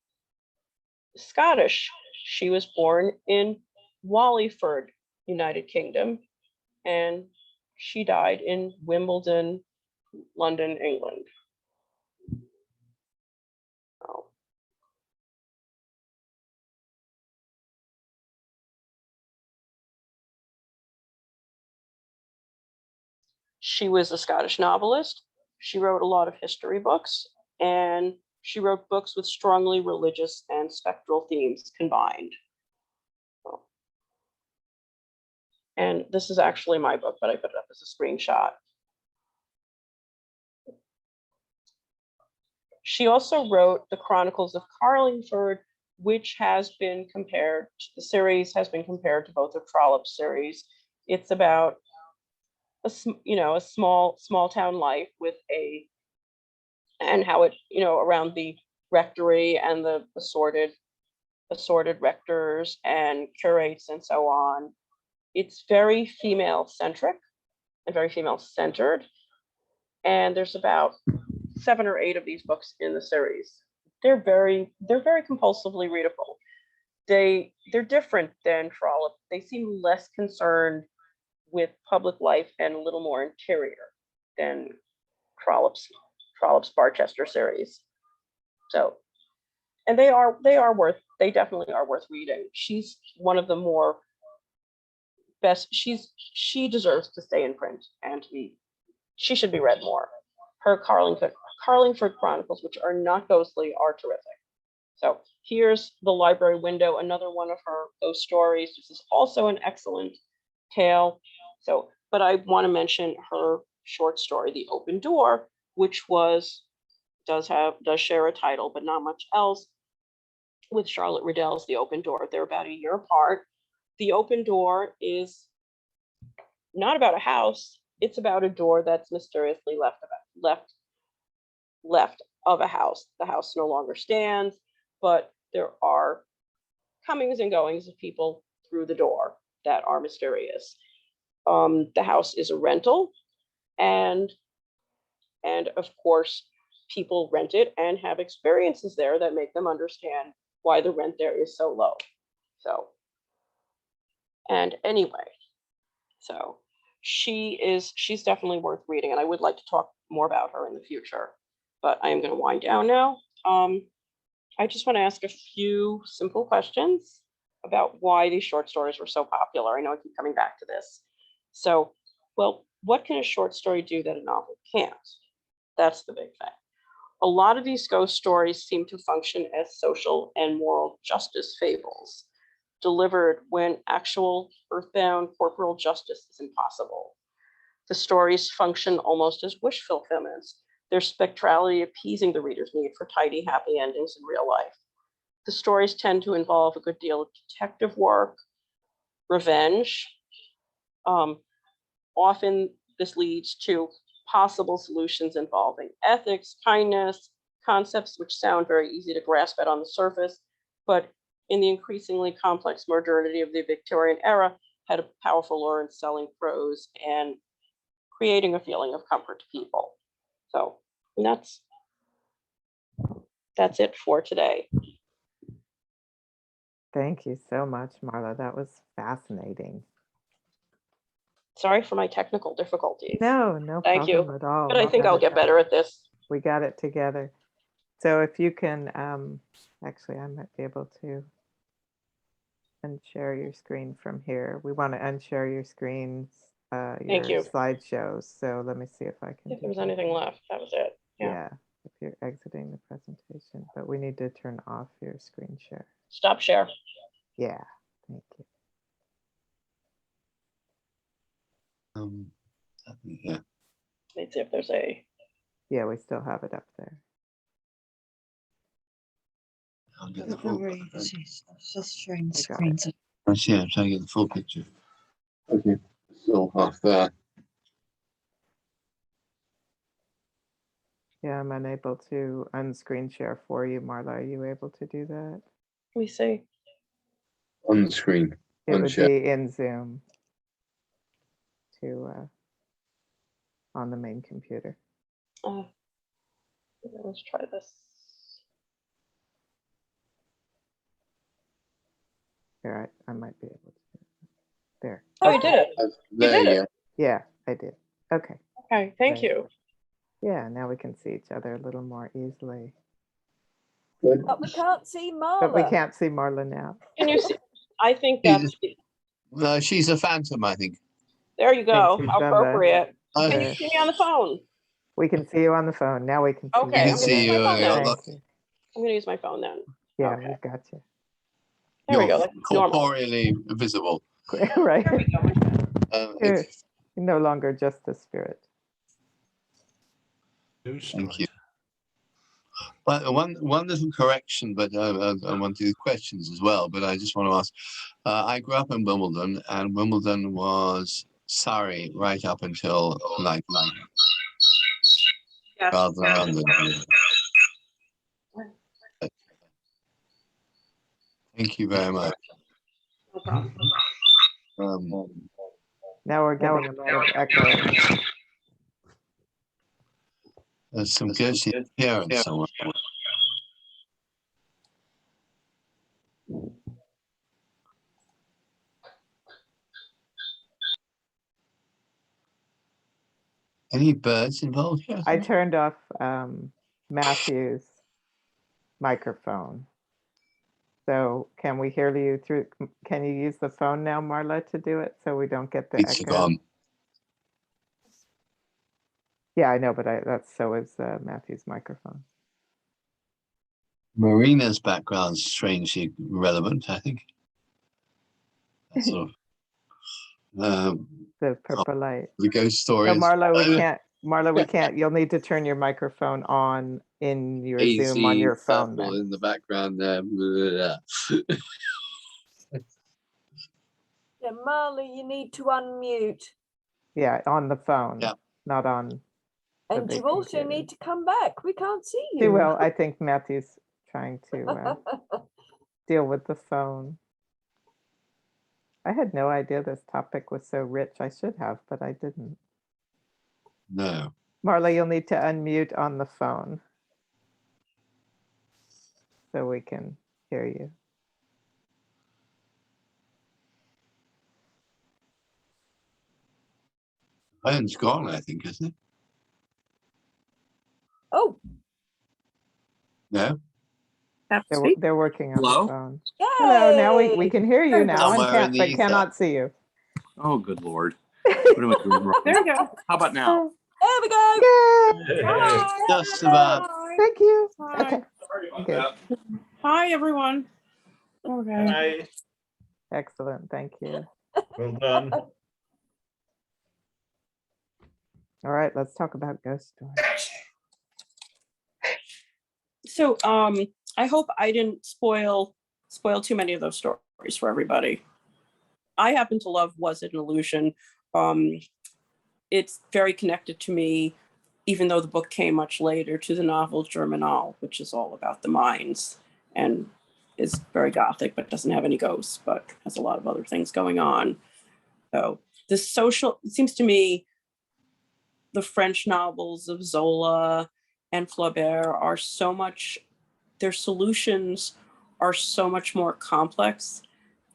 is Scottish. She was born in Wallingford, United Kingdom, and she died in Wimbledon, London, England. Oh. She was a Scottish novelist. She wrote a lot of history books, and she wrote books with strongly religious and spectral themes combined. And this is actually my book, but I put it up as a screenshot. She also wrote The Chronicles of Carlingford, which has been compared, the series has been compared to both of Trollope's series. It's about a small town life with and how it, around the rectory and the assorted rectors and curates and so on. It's very female centric and very female centered. And there's about 7 or 8 of these books in the series. They're very compulsively readable. They're different than Trollope. They seem less concerned with public life and a little more interior than Trollope's Barchester series. So, and they definitely are worth reading. She's one of the more best. She deserves to stay in print and she should be read more. Her Carlingford Chronicles, which are not ghostly, are terrific. So here's The Library Window, another one of her ghost stories. This is also an excellent tale. So, but I want to mention her short story, The Open Door, which does share a title, but not much else, with Charlotte Riddell's The Open Door. They're about a year apart. The Open Door is not about a house. It's about a door that's mysteriously left of a house. The house no longer stands, but there are comings and goings of people through the door that are mysterious. The house is a rental, and of course, people rent it and have experiences there that make them understand why the rent there is so low. So, and anyway, so she's definitely worth reading, and I would like to talk more about her in the future, but I am going to wind down now. I just want to ask a few simple questions about why these short stories were so popular. I know I keep coming back to this. So, well, what can a short story do that a novel can't? That's the big thing. A lot of these ghost stories seem to function as social and moral justice fables, delivered when actual earthbound corporal justice is impossible. The stories function almost as wish fulfillments, their spectrality appeasing the reader's need for tidy, happy endings in real life. The stories tend to involve a good deal of detective work, revenge. Often this leads to possible solutions involving ethics, kindness, concepts which sound very easy to grasp at on the surface, but in the increasingly complex modernity of the Victorian era, had a powerful lure in selling prose and creating a feeling of comfort to people. So that's it for today. Thank you so much, Marla. That was fascinating. Sorry for my technical difficulties. No Thank you. problem at all. But I think I'll get better at this. We got it together. So if you can, actually, I might be able to unshare your screen from here. We want to unshare your screens, Thank your you. slideshows. So let me see if I can. If there was anything left, that was it. Yeah, if you're exiting the presentation, but we need to turn off your screen share. Stop share. Yeah, thank you. Yeah. Let's see if there's a. Yeah, we still have it up there. I'll get the Don't full. worry, she's just sharing I got screens. Yeah, I'm trying to get the full picture. Okay, so half there. Yeah, I'm unable to unscreen share for you, Marla. Are you able to do that? Let me see. On the screen. It would Unshare. be in Zoom to on the main computer. Let's try this. Here, I might be able to. There. Oh, you did it. There did you it. Yeah, I did. Okay. Okay, thank Right. you. Yeah, now we can see each other a little more easily. go. But we can't see Marla. But we can't see Marla now. Can you see? I think that's. She's a phantom, I think. There you go. she's How done that. appropriate. Uh, Can you see me on the phone? We can see you on the phone. Now we can see Okay, you. can see use my you. phone then. Thank you. I'm gonna use my phone then. Yeah, Okay. we've got you. There we You're go. That's normal. corporeally visible. Right. There we go. You're no longer just a spirit. Thank you. But one little correction, but I want to do questions as well. But I just want to ask. I grew up in Wimbledon, and Wimbledon was Surrey right up until like Yes. rather than London. Thank you very much. No problem. Now we're getting a lot of echo. There's some ghostly appearance somewhere. Any birds involved here? I turned off Matthew's microphone. So can we hear you through? Can you use the phone now, Marla, to do it so we don't get the It's echo? gone. Yeah, I know, but that's so is Matthew's microphone. Marina's background's strangely relevant, I think. That's sort of The purple light. the ghost So stories. Marla, we can't. You'll need to turn your microphone on in your Zoom on your phone. Then. In the background there. Yeah, Marla, you need to unmute. Yeah, on the phone, Yeah. not on. the And big you also computer. need to come back. We can't see She you. will. I think Matthew's trying to. deal with the phone. I had no idea this topic was so rich. I should have, but I didn't. No. Marla, you'll need to unmute on the phone so we can hear you. Phone's gone, I think, isn't it? Oh, No. They're working on Hello? the phone. yay! Hello, now we can hear you now and Somewhere in the but ether. cannot see you. Oh, good Lord. What am I doing wrong? There you go. How about now? There we go. Yay! Hi. Just about. Thank you. Hi. Okay, good. Hi, everyone. Okay. Hi, Excellent, thank you. well done. All right, let's talk about ghost stories. So I hope I didn't spoil too many of those stories for everybody. I happen to love Was It an Illusion? It's very connected to me, even though the book came much later, to the novel Germinal, which is all about the mines and is very gothic, but doesn't have any ghosts, but has a lot of other things going on. So the social, it seems to me, the French novels of Zola and Flaubert are so much, their solutions are so much more complex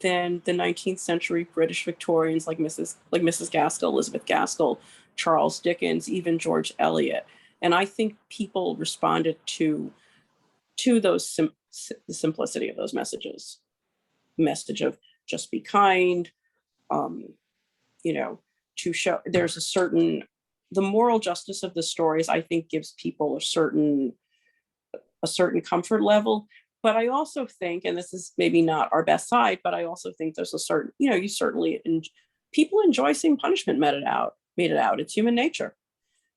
than the 19th century British Victorians like Mrs. Gaskell, Elizabeth Gaskell, Charles Dickens, even George Eliot. And I think people responded to those the simplicity of those messages. Message of just be kind, to show there's a certain, the moral justice of the stories, I think, gives people a certain comfort level. But I also think, and this is maybe not our best side, but I also think there's a certain, you certainly, people enjoy seeing punishment meted out. It's human nature.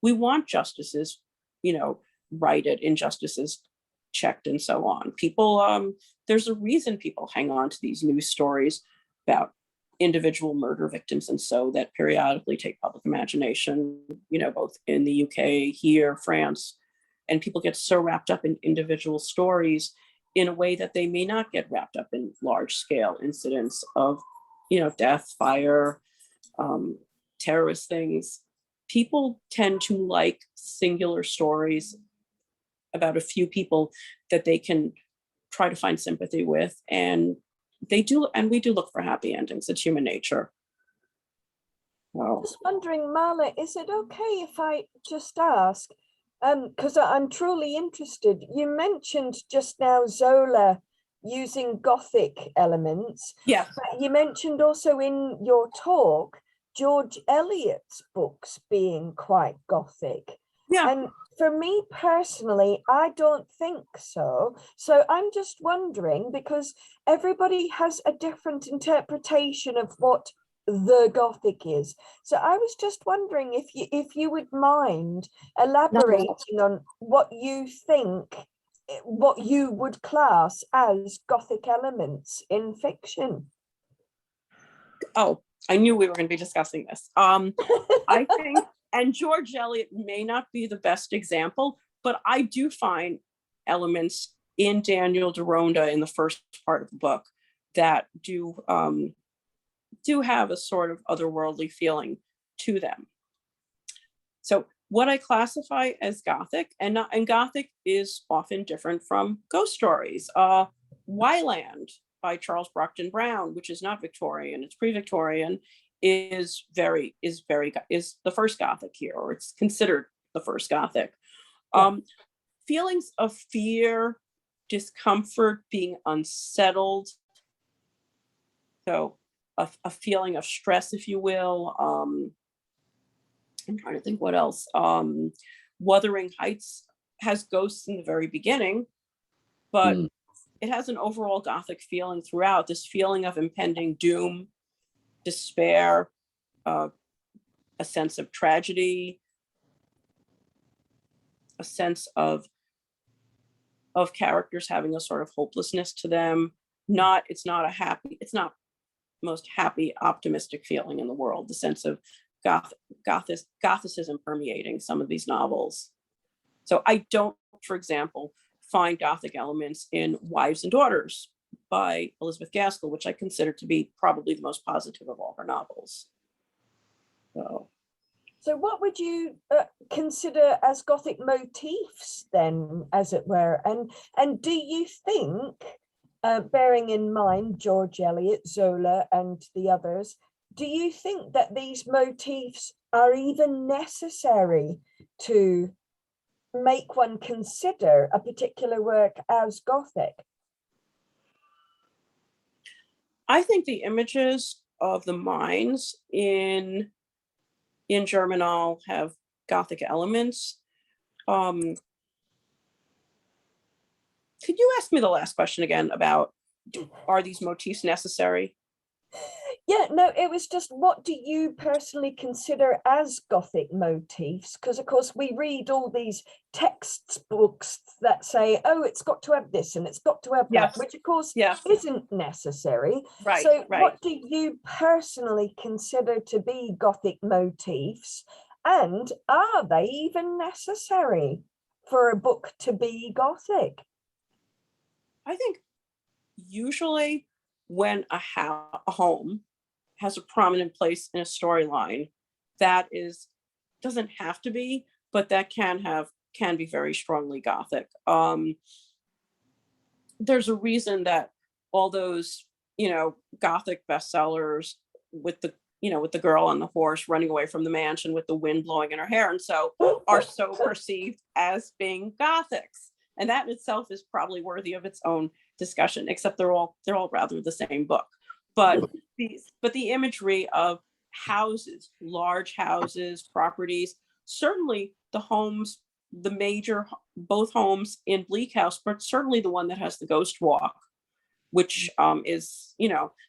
We want justices, righted, injustices checked, and so on. People, there's a reason people hang on to these news stories about individual murder victims and so that periodically take public imagination, both in the UK, here, France, and people get so wrapped up in individual stories in a way that they may not get wrapped up in large scale incidents of, death, fire, terrorist things. People tend to like singular stories about a few people that they can try to find sympathy with, and we do look for happy endings. It's human nature. Wow. Just wondering, Marla, is it okay if I just ask? Because I'm truly interested. You mentioned just now Zola using Gothic elements. Yeah. But you mentioned also in your talk George Eliot's books being quite Gothic. Yeah. And for me personally, I don't think so. So I'm just wondering, because everybody has a different interpretation of what the Gothic is. So I was just wondering if you would mind elaborating on what you think, what you would class as Gothic elements in fiction. Oh, I knew we were going to be discussing this. I think, and George Eliot may not be the best example, but I do find elements in Daniel Deronda in the first part of the book that do have a sort of otherworldly feeling to them. So what I classify as Gothic, and Gothic is often different from ghost stories. Wyland by Charles Brockden Brown, which is not Victorian, it's pre-Victorian, is the first Gothic here, or it's considered the first Gothic. Feelings of fear, discomfort, being unsettled. So a feeling of stress, if you will. I'm trying to think what else. Wuthering Heights has ghosts in the very beginning, but it has an overall Gothic feeling throughout, this feeling of impending doom, despair, a sense of tragedy, a sense of characters having a sort of hopelessness to them. It's not most happy, optimistic feeling in the world, the sense of Gothicism permeating some of these novels. So I don't, for example, find Gothic elements in Wives and Daughters by Elizabeth Gaskell, which I consider to be probably the most positive of all her novels. So what would you consider as Gothic motifs then, as it were? And do you think, bearing in mind George Eliot, Zola, and the others, do you think that these motifs are even necessary to make one consider a particular work as Gothic? I think the images of the mines in Germinal have Gothic elements. Could you ask me the last question again about, are these motifs necessary? Yeah, no, it was just, what do you personally consider as Gothic motifs? Because of course we read all these textbooks that say, oh, it's got to have this and it's got to have Yes. that, which of course Yes. isn't necessary. Right, So right. what do you personally consider to be Gothic motifs? And are they even necessary for a book to be Gothic? I think usually when a home has a prominent place in a storyline, that doesn't have to be, but that can be very strongly Gothic. There's a reason that all those, Gothic bestsellers with the girl on the horse running away from the mansion with the wind blowing in her hair and so are so perceived as being Gothics. And that in itself is probably worthy of its own discussion, except they're all rather the same book. But the imagery of houses, large houses, properties, certainly the homes, both homes in Bleak House, but certainly the one that has the ghost walk, which is,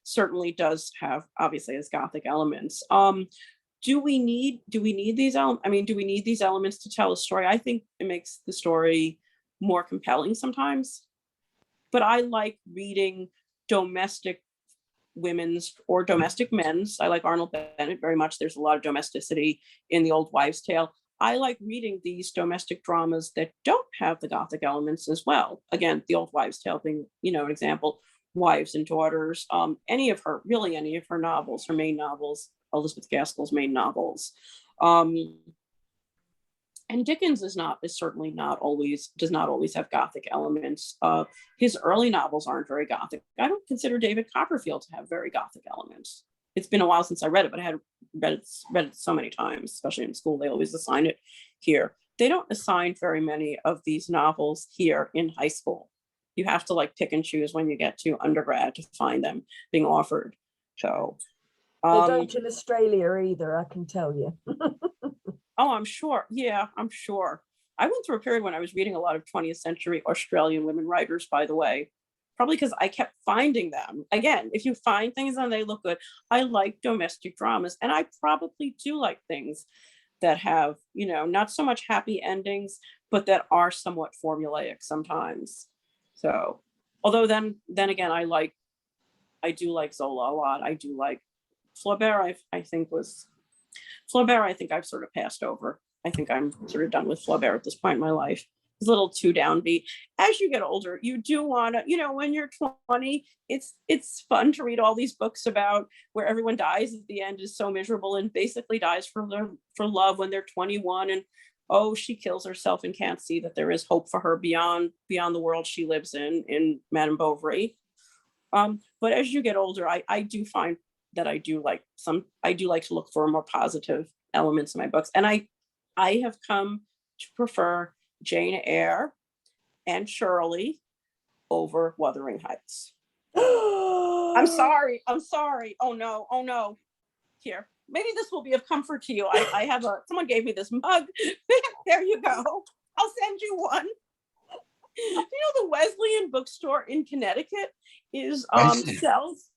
certainly does have, obviously, as Gothic elements. Do we need these elements? I mean, do we need these elements to tell a story? I think it makes the story more compelling sometimes. But I like reading domestic women's or domestic men's. I like Arnold Bennett very much. There's a lot of domesticity in The Old Wives' Tale. I like reading these domestic dramas that don't have the Gothic elements as well. Again, The Old Wives' Tale being, an example. Wives and Daughters, any of her novels, her main novels, Elizabeth Gaskell's main novels. And Dickens does not always have Gothic elements. His early novels aren't very Gothic. I don't consider David Copperfield to have very Gothic elements. It's been a while since I read it, but I had read it so many times, especially in school. They always assign it here. They don't assign very many of these novels here in high school. You have to pick and choose when you get to undergrad to find them being offered. So they don't in Australia either, I can tell you. Oh, I'm sure. Yeah, I'm sure. I went through a period when I was reading a lot of 20th century Australian women writers, by the way, probably because I kept finding them. Again, if you find things and they look good, I like domestic dramas. And I probably do like things that have, not so much happy endings, but that are somewhat formulaic sometimes. So, although then again, I do like Zola a lot. I do like Flaubert, I think I've sort of passed over. I think I'm sort of done with Flaubert at this point in my life. It's a little too downbeat. As you get older, you do want to, when you're 20, it's fun to read all these books about where everyone dies at the end, is so miserable and basically dies for love when they're 21, and she kills herself and can't see that there is hope for her beyond the world she lives in Madame Bovary. But as you get older, I do find that I do like to look for more positive elements in my books. And I have come to prefer Jane Eyre and Shirley over Wuthering Heights. I'm sorry. Oh no. Here, maybe this will be of comfort to you. I have someone gave me this mug. There you go. I'll send you one. The Wesleyan bookstore in Connecticut sells.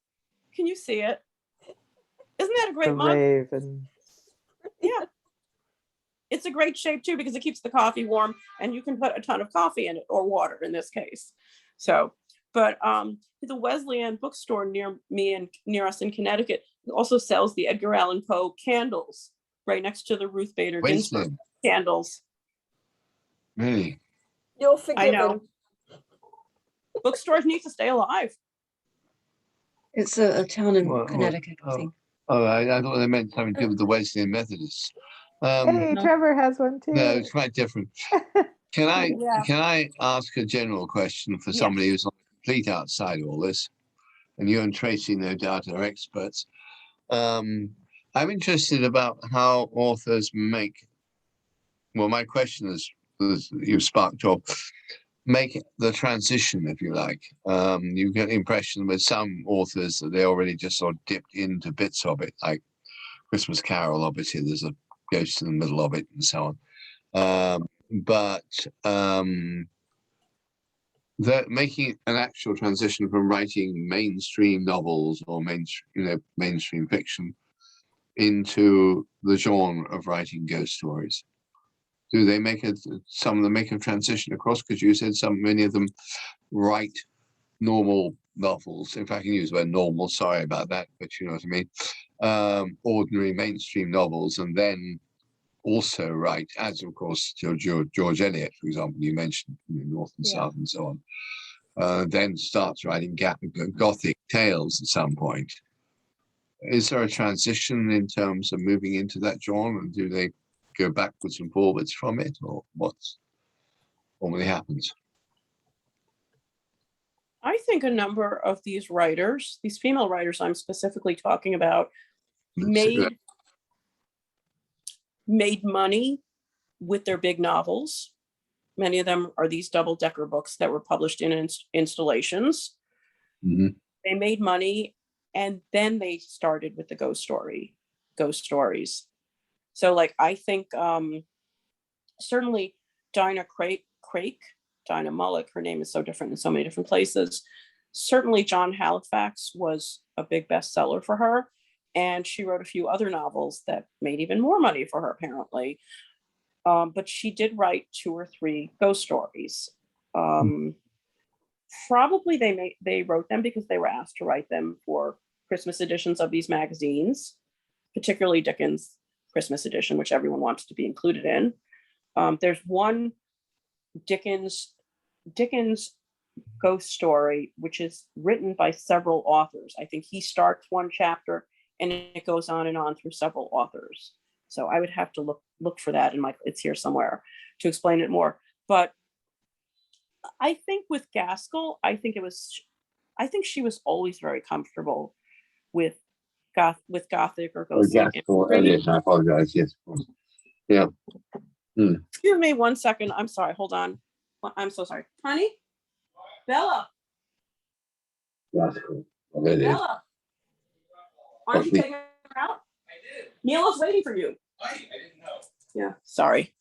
Can you see it? Isn't that a great mug? Raven. Yeah. It's a great shape too, because it keeps the coffee warm and you can put a ton of coffee in it, or water in this case. So, but the Wesleyan bookstore near me and near us in Connecticut also sells the Edgar Allan Poe candles right next to the Ruth Bader Ginsburg candles. Really? You're forgiven. I know. Bookstores need to stay alive. It's a town in Well, Connecticut, I oh, think. oh, I thought they meant something to do with the Wesleyan Methodists. Hey, No. Trevor has one too. No, it's quite different. Can Yeah. I ask a general question for Yes. somebody who's on the complete outside of all this? And you and Tracy, no doubt, are experts. I'm interested about how authors make. Well, my question is you've sparked off. Make the transition, if you like. You get the impression with some authors that they already just sort of dipped into bits of it, like Christmas Carol. Obviously, there's a ghost in the middle of it, and so on. But they're making an actual transition from writing mainstream novels or mainstream fiction into the genre of writing ghost stories. Do they some of them make a transition across? Because you said many of them write normal novels. If I can use the word normal, sorry about that, but you know what I mean. Ordinary mainstream novels, and then also write, as of course George Eliot, for example, you mentioned North and South and so on. Then starts writing Gothic tales at some point. Is there a transition in terms of moving into that genre, and do they go backwards and forwards from it, or what normally happens? I think a number of these writers, these female writers I'm specifically talking about, made money with their big novels. Many of them are these double-decker books that were published in installations. Mhm. They made money, and then they started with the ghost stories. So like, I think certainly Dinah Mullock, her name is so different in so many different places. Certainly John Halifax was a big bestseller for her. And she wrote a few other novels that made even more money for her, apparently. But she did write 2 or 3 ghost stories. Probably they wrote them because they were asked to write them for Christmas editions of these magazines, particularly Dickens' Christmas edition, which everyone wants to be included in. There's one Dickens ghost story, which is written by several authors. I think he starts one chapter and it goes on and on through several authors. So I would have to look for that in it's here somewhere to explain it more. But I think with Gaskell, I think she was always very comfortable with Gothic or ghostly imagery. I apologize. Yes, of course. Yeah. Excuse me 1 second. I'm sorry. Hold on. I'm so sorry. Honey? Bella. Gaskell. Well, it is. Bella. Aren't you taking her out? I did. Neela's waiting for you. I didn't know. Yeah, sorry.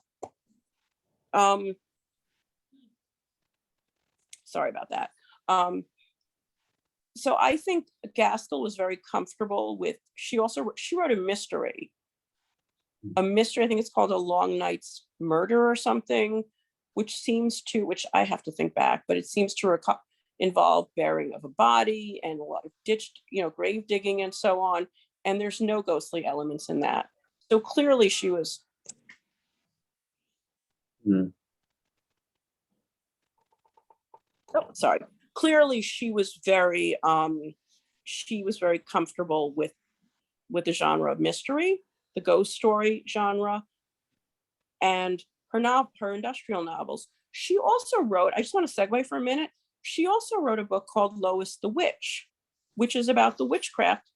Sorry about that. So I think Gaskell was very comfortable with, she wrote a mystery. I think it's called A Long Night's Murder or something, which I have to think back, but it seems to involve burying of a body and a lot of grave digging and so on. And there's no ghostly elements in that. So clearly she was. Oh, sorry. Clearly she was very comfortable with the genre of mystery, the ghost story genre, and her industrial novels. She also wrote, I just want to segue for a minute. She also wrote a book called Lois the Witch, which is about the witchcraft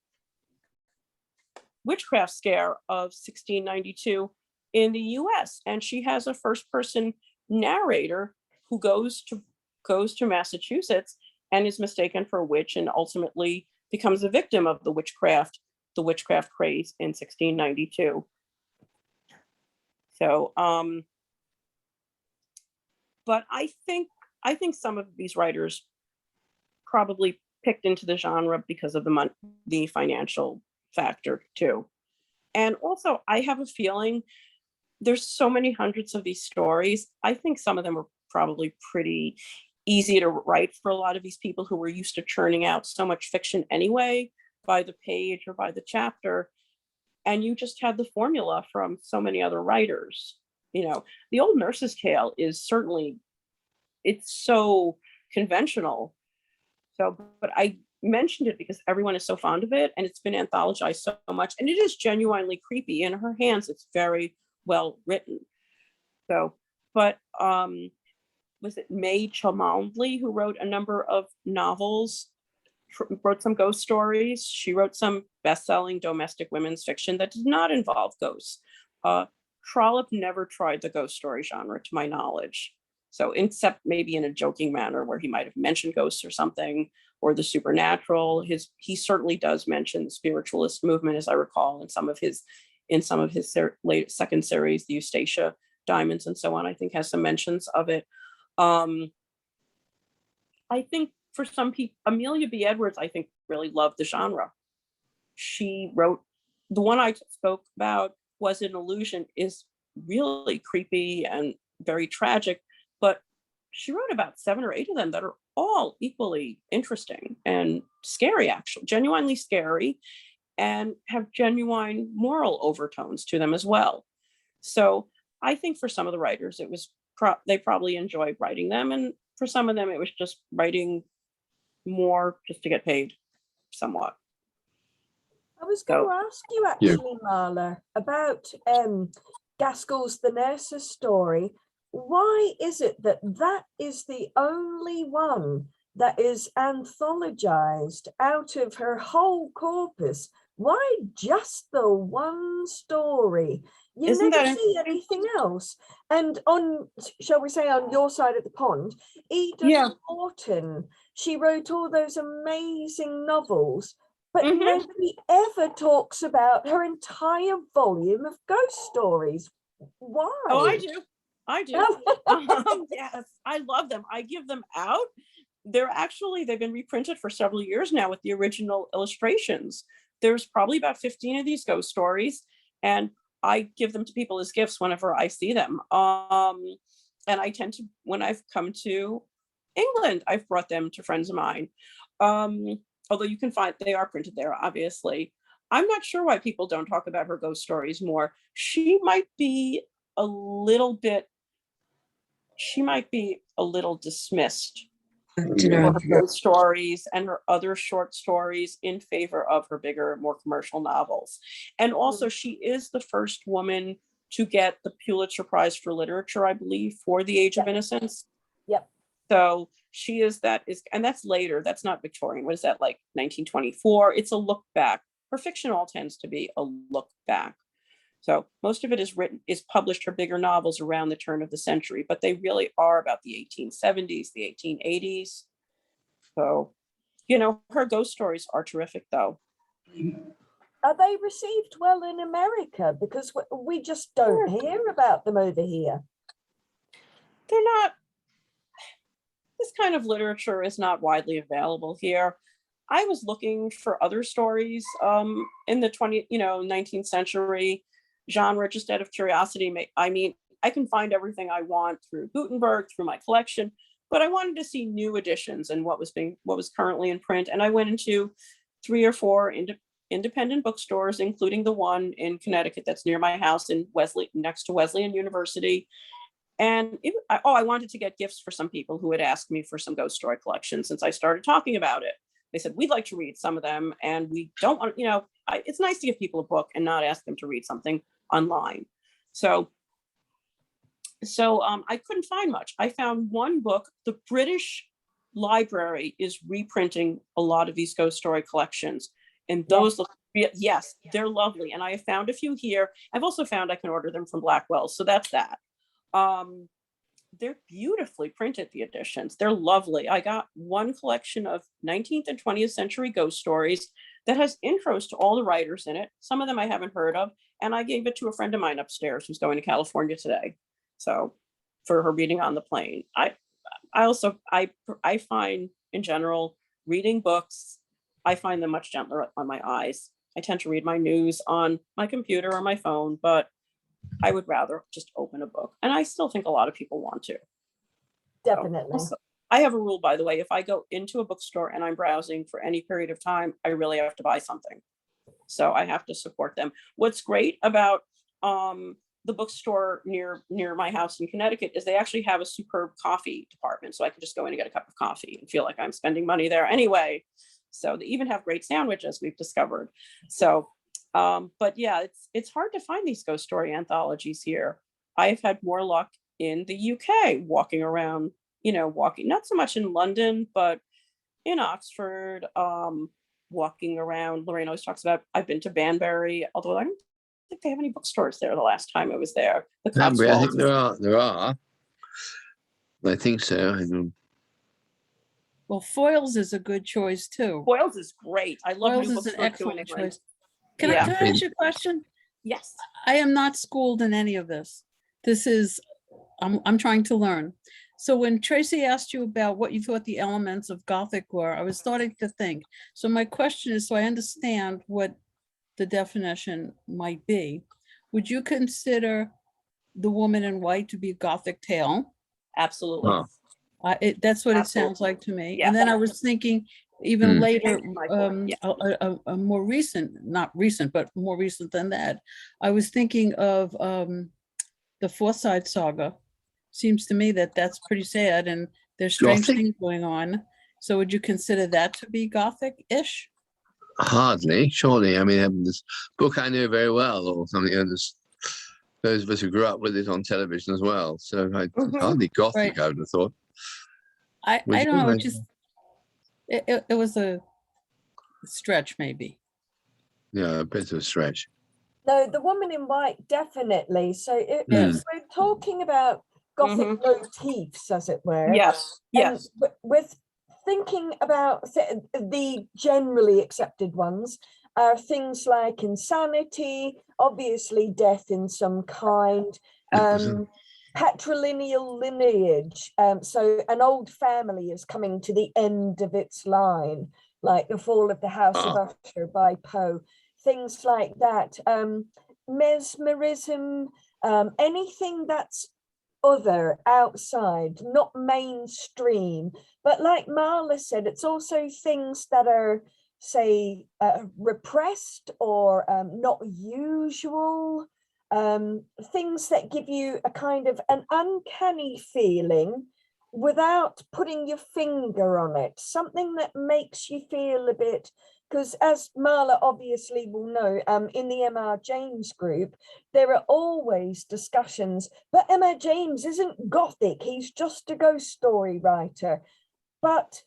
scare of 1692 in the US. And she has a first-person narrator who goes to Massachusetts and is mistaken for a witch and ultimately becomes a victim of the witchcraft craze in 1692. So, but I think some of these writers probably picked into the genre because of the financial factor too. And also, I have a feeling there's so many hundreds of these stories. I think some of them are probably pretty easy to write for a lot of these people who were used to churning out so much fiction anyway, by the page or by the chapter. And you just had the formula from so many other writers. The Old Nurse's Tale is certainly, it's so conventional. So, but mentioned it because everyone is so fond of it, and it's been anthologized so much, and it is genuinely creepy. In her hands, it's very well written. So, but was it May Cholmondeley who wrote a number of novels, wrote some ghost stories? She wrote some best-selling domestic women's fiction that did not involve ghosts. Trollope never tried the ghost story genre, to my knowledge. So, except maybe in a joking manner where he might have mentioned ghosts or something, or the supernatural. He certainly does mention the spiritualist movement, as I recall, in some of his late second series, the Eustacia Diamonds and so on. I think has some mentions of it. I think for some people, Amelia B. Edwards, I think, really loved the genre. She wrote, the one I spoke about, Was It an Illusion, is really creepy and very tragic, but she wrote about 7 or 8 of them that are all equally interesting and scary, actually, genuinely scary, and have genuine moral overtones to them as well. So I think for some of the writers, it was they probably enjoyed writing them, and for some of them, it was just writing more just to get paid, somewhat. I was going to ask you actually, Marla, about Gaskell's The Nurse's Story. Why is it that that is the only one that is anthologized out of her whole corpus? Why just the one story? You Isn't never that see anything else. And on, shall we say, on your side of the pond, Edith Wharton, she wrote all those amazing novels, but nobody ever talks about her entire volume of ghost stories. Why? Oh, I do. Yes, I love them. I give them out. They've been reprinted for several years now with the original illustrations. There's probably about 15 of these ghost stories, and I give them to people as gifts whenever I see them. And I tend to, when I've come to England, I've brought them to friends of mine. Although you can find, they are printed there, obviously. I'm not sure why people don't talk about her ghost stories more. She might be a little dismissed for her ghost stories and her other short stories in favor of her bigger, more commercial novels. And also, she is the first woman to get the Pulitzer Prize for Literature, I believe, for The Age of Innocence. Yep. So she is and that's later. That's not Victorian. What is that, like 1924? It's a look back. Her fiction all tends to be a look back. So most of it is published, her bigger novels, around the turn of the century, but they really are about the 1870s, the 1880s. So, her ghost stories are terrific, though. Are they received well in America? Because we just don't hear about them over here. They're not, this kind of literature is not widely available here. I was looking for other stories in the 19th century genre, just out of curiosity. I mean, I can find everything I want through Gutenberg, through my collection, but I wanted to see new editions and what was currently in print. And I went into 3 or 4 independent bookstores, including the one in Connecticut that's near my house next to Wesleyan University. And I wanted to get gifts for some people who had asked me for some ghost story collections since I started talking about it. They said, we'd like to read some of them, and we don't want, it's nice to give people a book and not ask them to read something online. So I couldn't find much. I found one book. The British Library is reprinting a lot of these ghost story collections, and those yes, they're lovely. And I found a few here. I've also found I can order them from Blackwell, so that's that. They're beautifully printed, the editions. They're lovely. I got one collection of 19th and 20th century ghost stories that has intros to all the writers in it. Some of them I haven't heard of, and I gave it to a friend of mine upstairs who's going to California today. So for her reading on the plane. I find, in general, reading books, I find them much gentler on my eyes. I tend to read my news on my computer or my phone, but I would rather just open a book. And I still think a lot of people want to. Definitely. So, I have a rule, by the way, if I go into a bookstore and I'm browsing for any period of time, I really have to buy something. So I have to support them. What's great about the bookstore near my house in Connecticut is they actually have a superb coffee department. So I can just go in and get a cup of coffee and feel like I'm spending money there anyway. So they even have great sandwiches, we've discovered. So, but yeah, it's hard to find these ghost story anthologies here. I've had more luck in the UK walking around, walking, not so much in London, but in Oxford, walking around. Lorraine always talks about, I've been to Banbury, although I don't think they have any bookstores there the last time I was there. The Banbury, I think Cotswolds. there are. I think so. Well, Foyles is a good choice too. Foyles is great. I love Foyles New is an Bookstore too in excellent England. choice. Can I Yeah. ask you a question? Yes. I am not schooled in any of this. I'm trying to learn. So when Tracy asked you about what you thought the elements of Gothic were, I was starting to think. So my question is, so I understand what the definition might be. Would you consider The Woman in White to be a Gothic tale? Absolutely. Huh. That's what it Absolutely. sounds like to me. Yeah. And then I was thinking even Hmm. later, Thank you, Michael. Yeah. a more recent, not recent, but more recent than that. I was thinking of the Forsyth Saga. Seems to me that that's pretty sad and there's strange Gothic? things going on. So would you consider that to be Gothic-ish? Hardly, surely. I mean, this book I know very well, or something. And those of us who grew up with it on television as well. So Mhm. hardly Gothic, Right. I would have thought. I Would don't you? know, Like- it was a stretch maybe. Yeah, a bit of a stretch. No, The Woman in White, definitely. So if Yes. we're talking about Gothic motifs, as it were, Yes. Yes. and with thinking about the generally accepted ones are things like insanity, obviously death in some kind, patrilineal lineage. So an old family is coming to the end of its line, like The Fall of the House of Usher by Poe, things like that. Mesmerism, anything that's other, outside, not mainstream. But like Marla said, it's also things that are, say, repressed or not usual. Things that give you a kind of an uncanny feeling without putting your finger on it, something that makes you feel a bit, because as Marla obviously will know, in the M.R. James group, there are always discussions, but M.R. James isn't Gothic, he's just a ghost story writer. But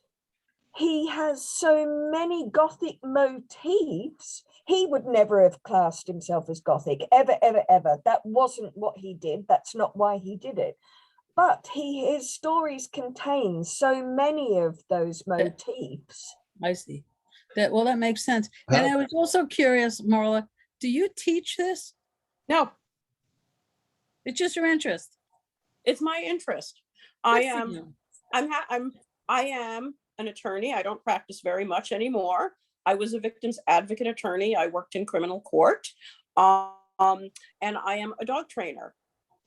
he has so many Gothic motifs. He would never have classed himself as Gothic, ever, ever, ever. That wasn't what he did. That's not why he did it. But his stories contain so many of those motifs. I see. That makes sense. And I was also curious, Marla, do you teach this? No, It's just your interest. it's my interest. Good for you. I am an attorney. I don't practice very much anymore. I was a victim's advocate attorney. I worked in criminal court, and I am a dog trainer.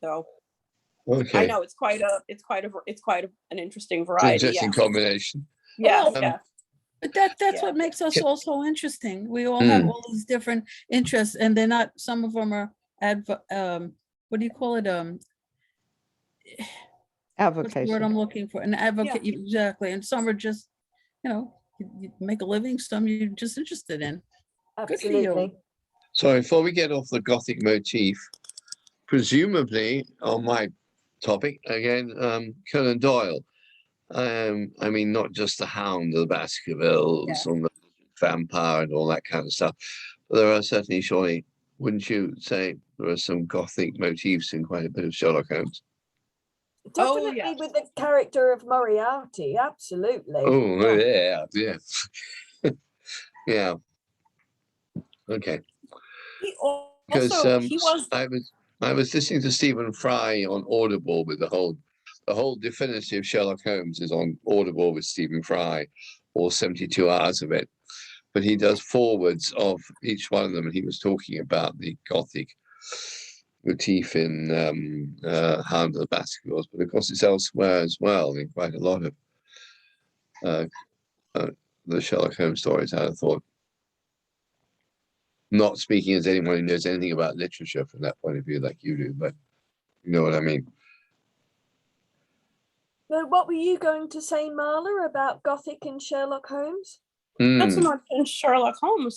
So Okay. I know it's quite an interesting variety. Interesting Yeah. combination. Yeah, Well, yeah. But that's Yeah. what makes us Yep. all so interesting. We all have all these different interests, and they're not. Some of them are what do you call it? What's the word Avocation. I'm looking for? An advocate, exactly. And some are just, you make a living. Some you're just interested in. Good for you. Absolutely. So before we get off the Gothic motif, presumably on my topic again, Conan Doyle. I mean, not just the Hound of the Baskervilles and the vampire and all that kind of stuff. But there are certainly, surely, wouldn't you say, there are some Gothic motifs in quite a bit of Sherlock Holmes? Definitely yes. with the character of Moriarty, absolutely. Oh, yeah. Yeah. Okay. He Because also he was I was listening to Stephen Fry on Audible with the whole definitive Sherlock Holmes is on Audible with Stephen Fry, all 72 hours of it. But he does forwards of each one of them, and he was talking about the Gothic motif in Hound of the Baskervilles, but of course it's elsewhere as well in quite a lot of the Sherlock Holmes stories. I thought, not speaking as anyone who knows anything about literature from that point of view, like you do, but you know what I mean. So what were you going to say, Marla, about Gothic and Sherlock Holmes? Not so Hmm, much in Sherlock Holmes.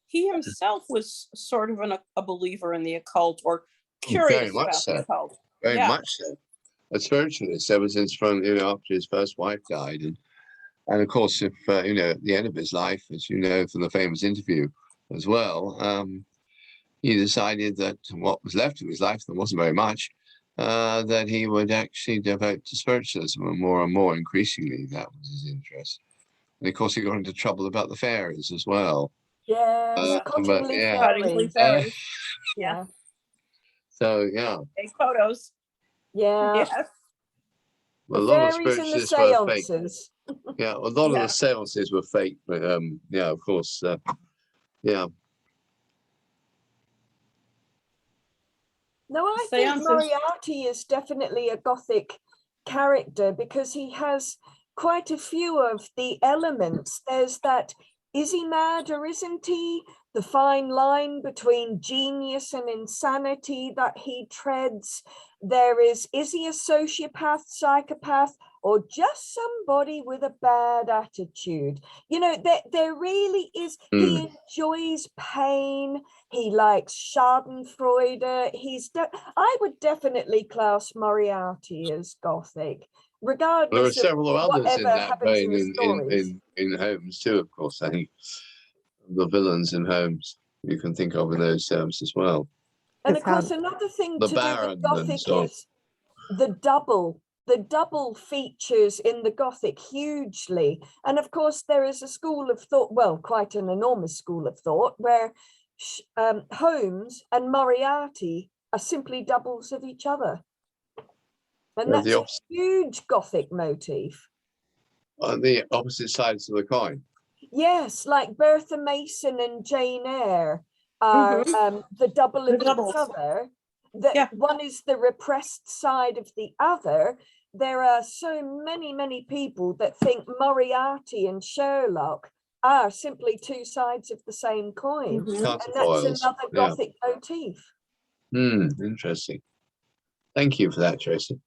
He himself was sort of a believer in the occult, or very curious much about the so. occult. Very Yeah. much so. A spiritualist ever since after his first wife died. And of course, if, at the end of his life, as you know from the famous interview as well, he decided that what was left of his life, there wasn't very much, that he would actually devote to spiritualism, and more increasingly, that was his interest. And of course, he got into trouble about the fairies as well. Yes, But Cottingley yeah, Cottingley Fairies. Fairies. Yeah. Yeah. so yeah, Take photos. Yeah. Yes. a The lot of fairies and the spiritualists were fake. seances. Yeah, a lot of Yeah. the seances were fake, but yeah, of course, yeah. No, I think Seances. Moriarty is definitely a Gothic character because he has quite a few of the elements. There's that, is he mad or isn't he? The fine line between genius and insanity that he treads. There is he a sociopath, psychopath, or just somebody with a bad attitude? You know, there really is, he enjoys pain. He likes Schadenfreude. I would definitely class Moriarty as Gothic, There are regardless of several others in whatever that happens vein in the stories. in Holmes too, of course. I think the villains in Holmes you can think of in those terms as well. And His of course, hand- another thing The to do Baron with and Gothic so on. is the double features in the Gothic hugely. And of course, there is a school of thought, well, quite an enormous school of thought, where Holmes and Moriarty are simply doubles of each other. And They're that's the a huge Gothic motif. on the opposite sides of the coin. Yes, like Bertha Mason and Jane Eyre are the double The of doubles. each other. That Yeah. one is the repressed side of the other. There are so many people that think Moriarty and Sherlock are simply two sides of the same coin. Mhm. And that's Counterfoils. another Yeah. Gothic motif. Interesting. Thank you for that, Tracy.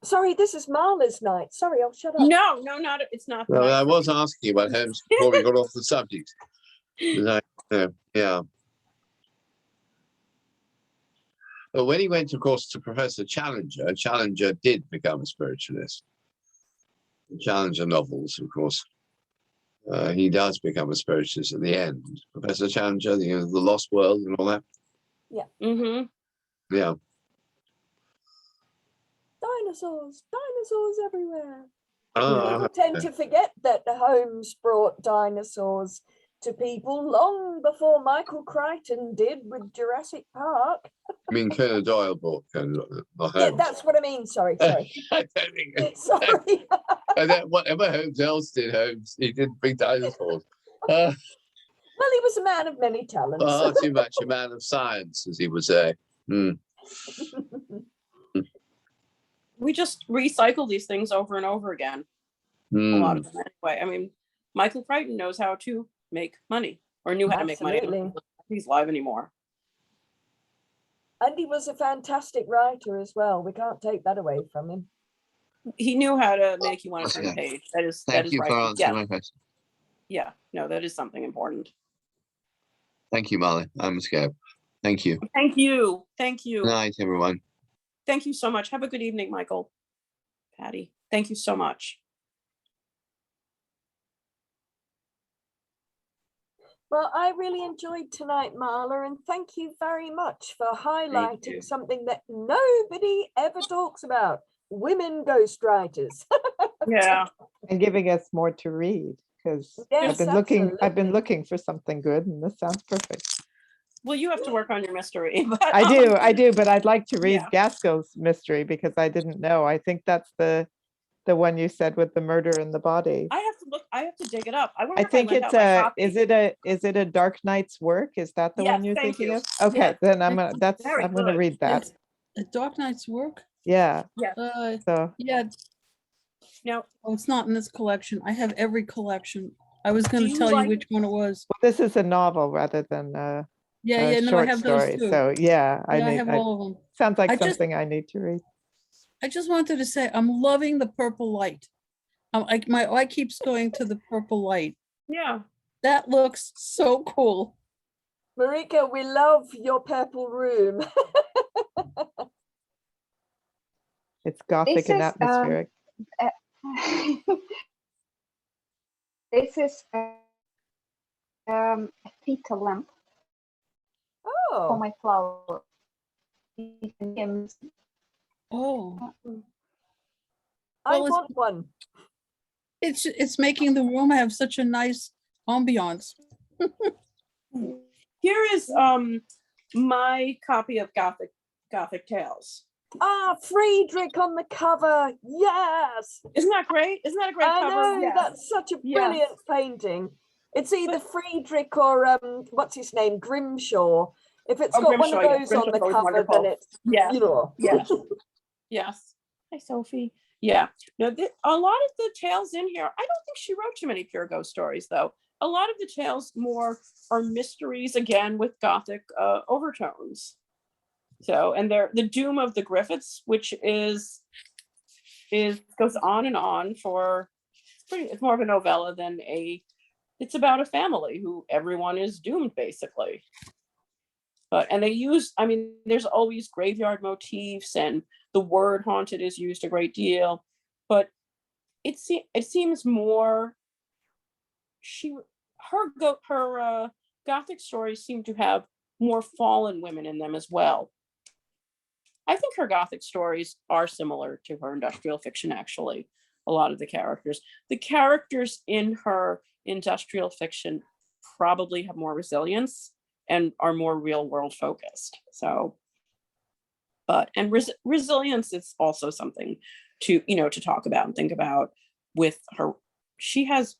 Sorry, this is Marla's night. Sorry, I'll shut up. No, not. It's not. the Well, night I for was me. asking about Holmes before we got off the subject. 'Cause yeah. But when he went, of course, to Professor Challenger, Challenger did become a spiritualist. The Challenger novels, of course. He does become a spiritualist at the end. Professor Challenger, the Lost World and all that. Mm-hmm. Yeah. Dinosaurs everywhere. Ah, People tend to forget that Holmes brought dinosaurs to people long before Michael Crichton did with Jurassic Park. I mean, Conan Doyle bought Conan Holmes. Yeah, that's what I mean. Sorry. I don't think. Sorry. And then whatever Holmes else did, he didn't bring dinosaurs. Uh, Well, he was a man of many talents. far too much a man of science, as he would say. We just recycle these things over and over again. A lot of them, anyway. I mean, Michael Crichton knows how to make money, or knew how to make money. I don't Absolutely. think he's alive anymore. And he was a fantastic writer as well. We can't take that away from him. He knew how to make you want to turn the Okay. page. That is Thank you right. for answering Yeah, my question. yeah. No, that is something important. Thank you, Molly. I must go. Thank you. Thank you. Thank you. Good night, everyone. Thank you so much. Have a good evening, Michael. Patty, thank you so much. Well, I really enjoyed tonight, Marla, and thank you very much for highlighting you. something that nobody ever talks about, women ghostwriters. Yeah. And giving us more to read, because Yes, I've been absolutely. looking for something good, and this sounds perfect. Well, you have to work on your mystery. But, I do, but I'd like to read yeah. Gaskell's mystery because I didn't know. I think that's the one you said with the murder in the body. I have to look. I have to dig it up. I wonder I if think lent it's out my a, copy. is it a Dark Knight's Work? Is that the Yes, one you're thank thinking you. of? Okay, Yes. then I'm Very gonna good. read that. It's a Dark Knight's Work. Yeah, so Yeah, Now, oh, it's not in this collection. I have every collection. I was going Do to you tell like- you which one it was. this is a novel rather than Yeah, a no, I short have those story. too. So yeah, Yeah, I have all of them. sounds like I just- something I need to read. I just wanted to say, I'm loving the purple light. My eye keeps going to the purple light. Yeah. That looks so cool. Marika, we love your purple room. It's gothic and is, atmospheric. This is a petal lamp for Oh, my flower. You can hear me. Oh, I well, want one. it's making the room have such a nice ambiance. Here is my copy of Gothic Tales. Ah, Friedrich on the cover. Yes. Isn't that great? Isn't that a great I cover? know, Yes. that's such a Yes. brilliant painting. It's either Friedrich or what's his name, Grimshaw. If it's Oh, got one Grimshaw, of yeah. those on the Grimshaw's always cover, then wonderful. it's Yes. you know. Yes. Yes. Hi, Sophie. Yeah. No, a lot of the tales in here, I don't think she wrote too many pure ghost stories, though. A lot of the tales more are mysteries, again, with Gothic overtones. So, and they're the Doom of the Griffiths, which is goes on and on for it's more of a novella than it's about a family who everyone is doomed, basically. And they use, I mean, there's always graveyard motifs, and the word haunted is used a great deal, but it seems more her Gothic stories seem to have more fallen women in them as well. I think her Gothic stories are similar to her industrial fiction, actually. A lot of the characters in her industrial fiction probably have more resilience and are more real world focused. So, resilience is also something to talk about and think about with her. She has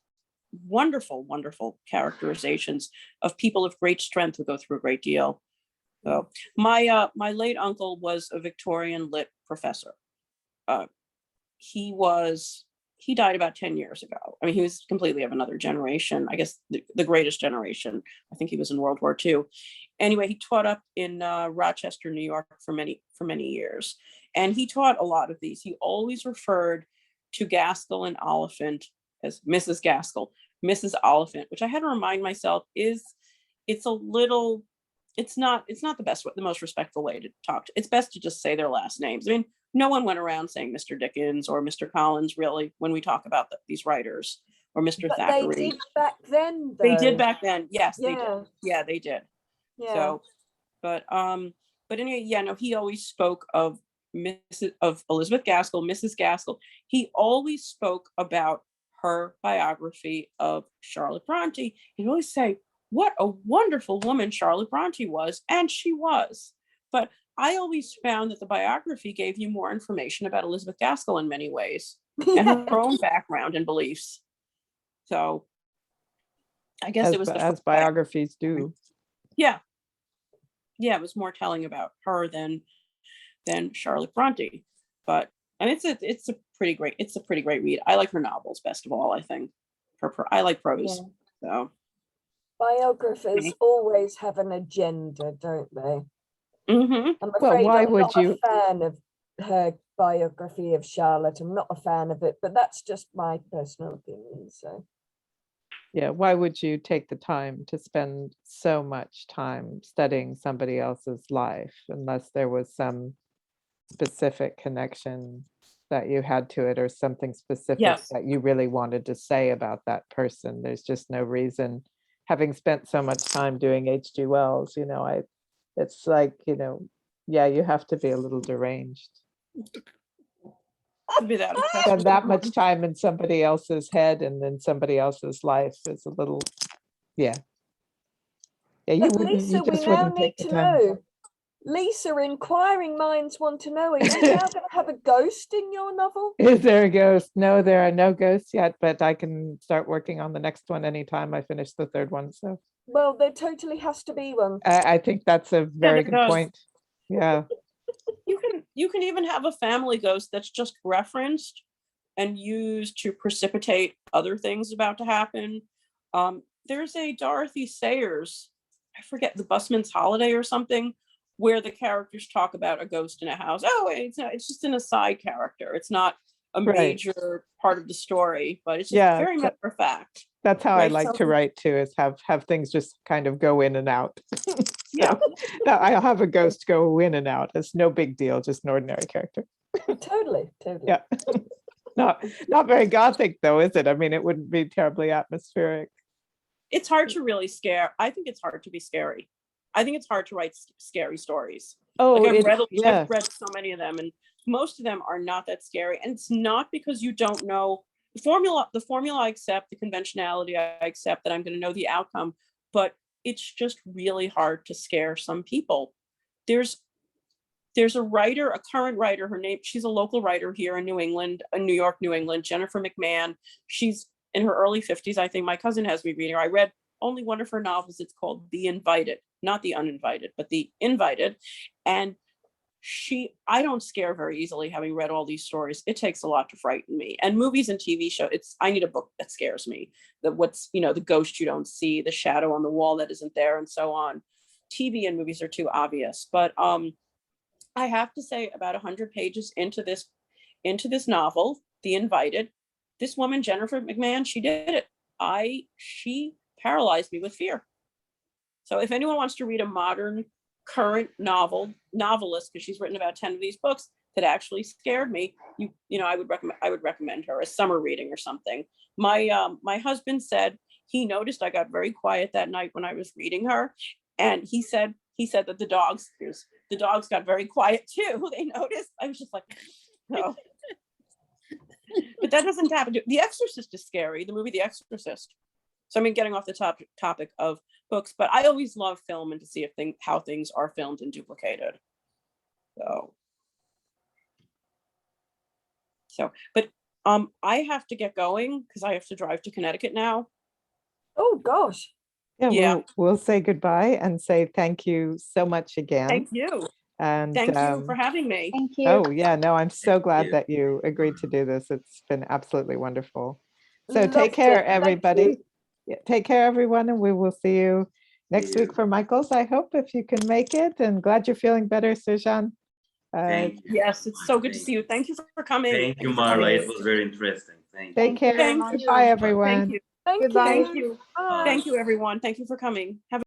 wonderful, wonderful characterizations of people of great strength who go through a great deal. So my late uncle was a Victorian lit professor. He died about 10 years ago. I mean, he was completely of another generation, I guess the greatest generation. I think he was in World War II. Anyway, he taught up in Rochester, New York for many years. And he taught a lot of these. He always referred to Gaskell and Oliphant as Mrs. Gaskell, Mrs. Oliphant, which I had to remind myself it's not the most respectful way to talk. It's best to just say their last names. I mean, no one went around saying Mr. Dickens or Mr. Collins, really, when we talk about these writers, or Mr. But Thackeray. they did back then, though. They did back then. Yes, Yeah. they did. Yeah, they did. Yeah. So, but anyway, yeah, no, he always spoke of Elizabeth Gaskell, Mrs. Gaskell. He always spoke about her biography of Charlotte Bronte. He'd always say, what a wonderful woman Charlotte Bronte was, and she was. But I always found that the biography gave you more information about Elizabeth Gaskell in many ways, and her own background and beliefs. So I guess it was as biographies do. Yeah. Yeah, it was more telling about her than Charlotte Bronte. But it's a pretty great read. I like her novels best of all, I think. I like prose. Yeah. So biographers always have an agenda, don't they? Mm-hmm. I'm afraid why I'm would not you? a fan of her biography of Charlotte. I'm not a fan of it, but that's just my personal opinion. So Yeah, why would you take the time to spend so much time studying somebody else's life unless there was some specific connection that you had to it, or something specific that you really wanted to say about that person? There's just no reason. Having spent so much time doing H.G. Wells, it's like, yeah, you have to be a little deranged. Spend that much time in somebody else's head and then somebody else's life is a little, yeah. Yeah, you Lisa, we just now wouldn't need take the to time. know. Lisa, inquiring minds want to know, are you now going to have a ghost in your novel? Is there a ghost? No, there are no ghosts yet, but I can start working on the next one anytime I finish the third one. So, well, there totally has to be one. I think that's a very good point. Yeah. You can even have a family ghost that's just referenced and used to precipitate other things about to happen. There's a Dorothy Sayers, I forget, The Busman's Holiday or something, where the characters talk about a ghost in a house. Oh, it's just an aside character. It's not a Right. major part of the story, but it's just Yeah, very matter of fact. That's how I Right, like so- to write too, is have things just kind of go in and out. Yeah. So I'll have a ghost go in and out. It's no big deal, just an ordinary character. Totally. Yeah. Not very gothic though, is it? I mean, it wouldn't be terribly atmospheric. It's hard to really scare. I think it's hard to be scary. I think it's hard to write scary stories. Oh, Like yeah. I've read so many of them, and most of them are not that scary. And it's not because you don't know the formula. The formula I accept, the conventionality I accept, that I'm going to know the outcome, but it's just really hard to scare some people. There's a writer, a current writer, she's a local writer here in New England, New York, New England, Jennifer McMahon. She's in her early 50s. I think my cousin has me reading her. I read only one of her novels. It's called The Invited, not The Uninvited, but The Invited. And I don't scare very easily, having read all these stories. It takes a lot to frighten me. And movies and TV shows, I need a book that scares me. The ghost you don't see, the shadow on the wall that isn't there, and so on. TV and movies are too obvious. But I have to say, about 100 pages into this novel, The Invited, this woman, Jennifer McMahon, she did it. She paralyzed me with fear. So if anyone wants to read a modern, current novelist, because she's written about 10 of these books that actually scared me, I would recommend her, a summer reading or something. My husband said he noticed I got very quiet that night when I was reading her, and he said that the dogs got very quiet too. They noticed. I was just like, no. But that doesn't happen. The Exorcist is scary, the movie The Exorcist. So I mean, getting off the topic of books, but I always love film and to see how things are filmed and duplicated. But I have to get going because I have to drive to Connecticut now. Oh gosh. Yeah. We'll say goodbye and say thank you so much again. Thank you. And Thank you for having me. Thank you. oh yeah, no, I'm so glad you. that you agreed to do this. It's been absolutely wonderful. So Loved take care, it. Thank everybody. you. Yeah, take care, everyone, and we will see you next you. week for Michael's, I hope, if you can make it. And glad you're feeling better, Sujan. Thank you. Yes, it's so good to see you. Thank you for coming. Thank you, Marla. It was very interesting. Thank you. Take care. very much. Goodbye, everyone. Thank you. Thank Goodbye. you. Thank you. Bye. Thank you, everyone. Thank you for coming. Have a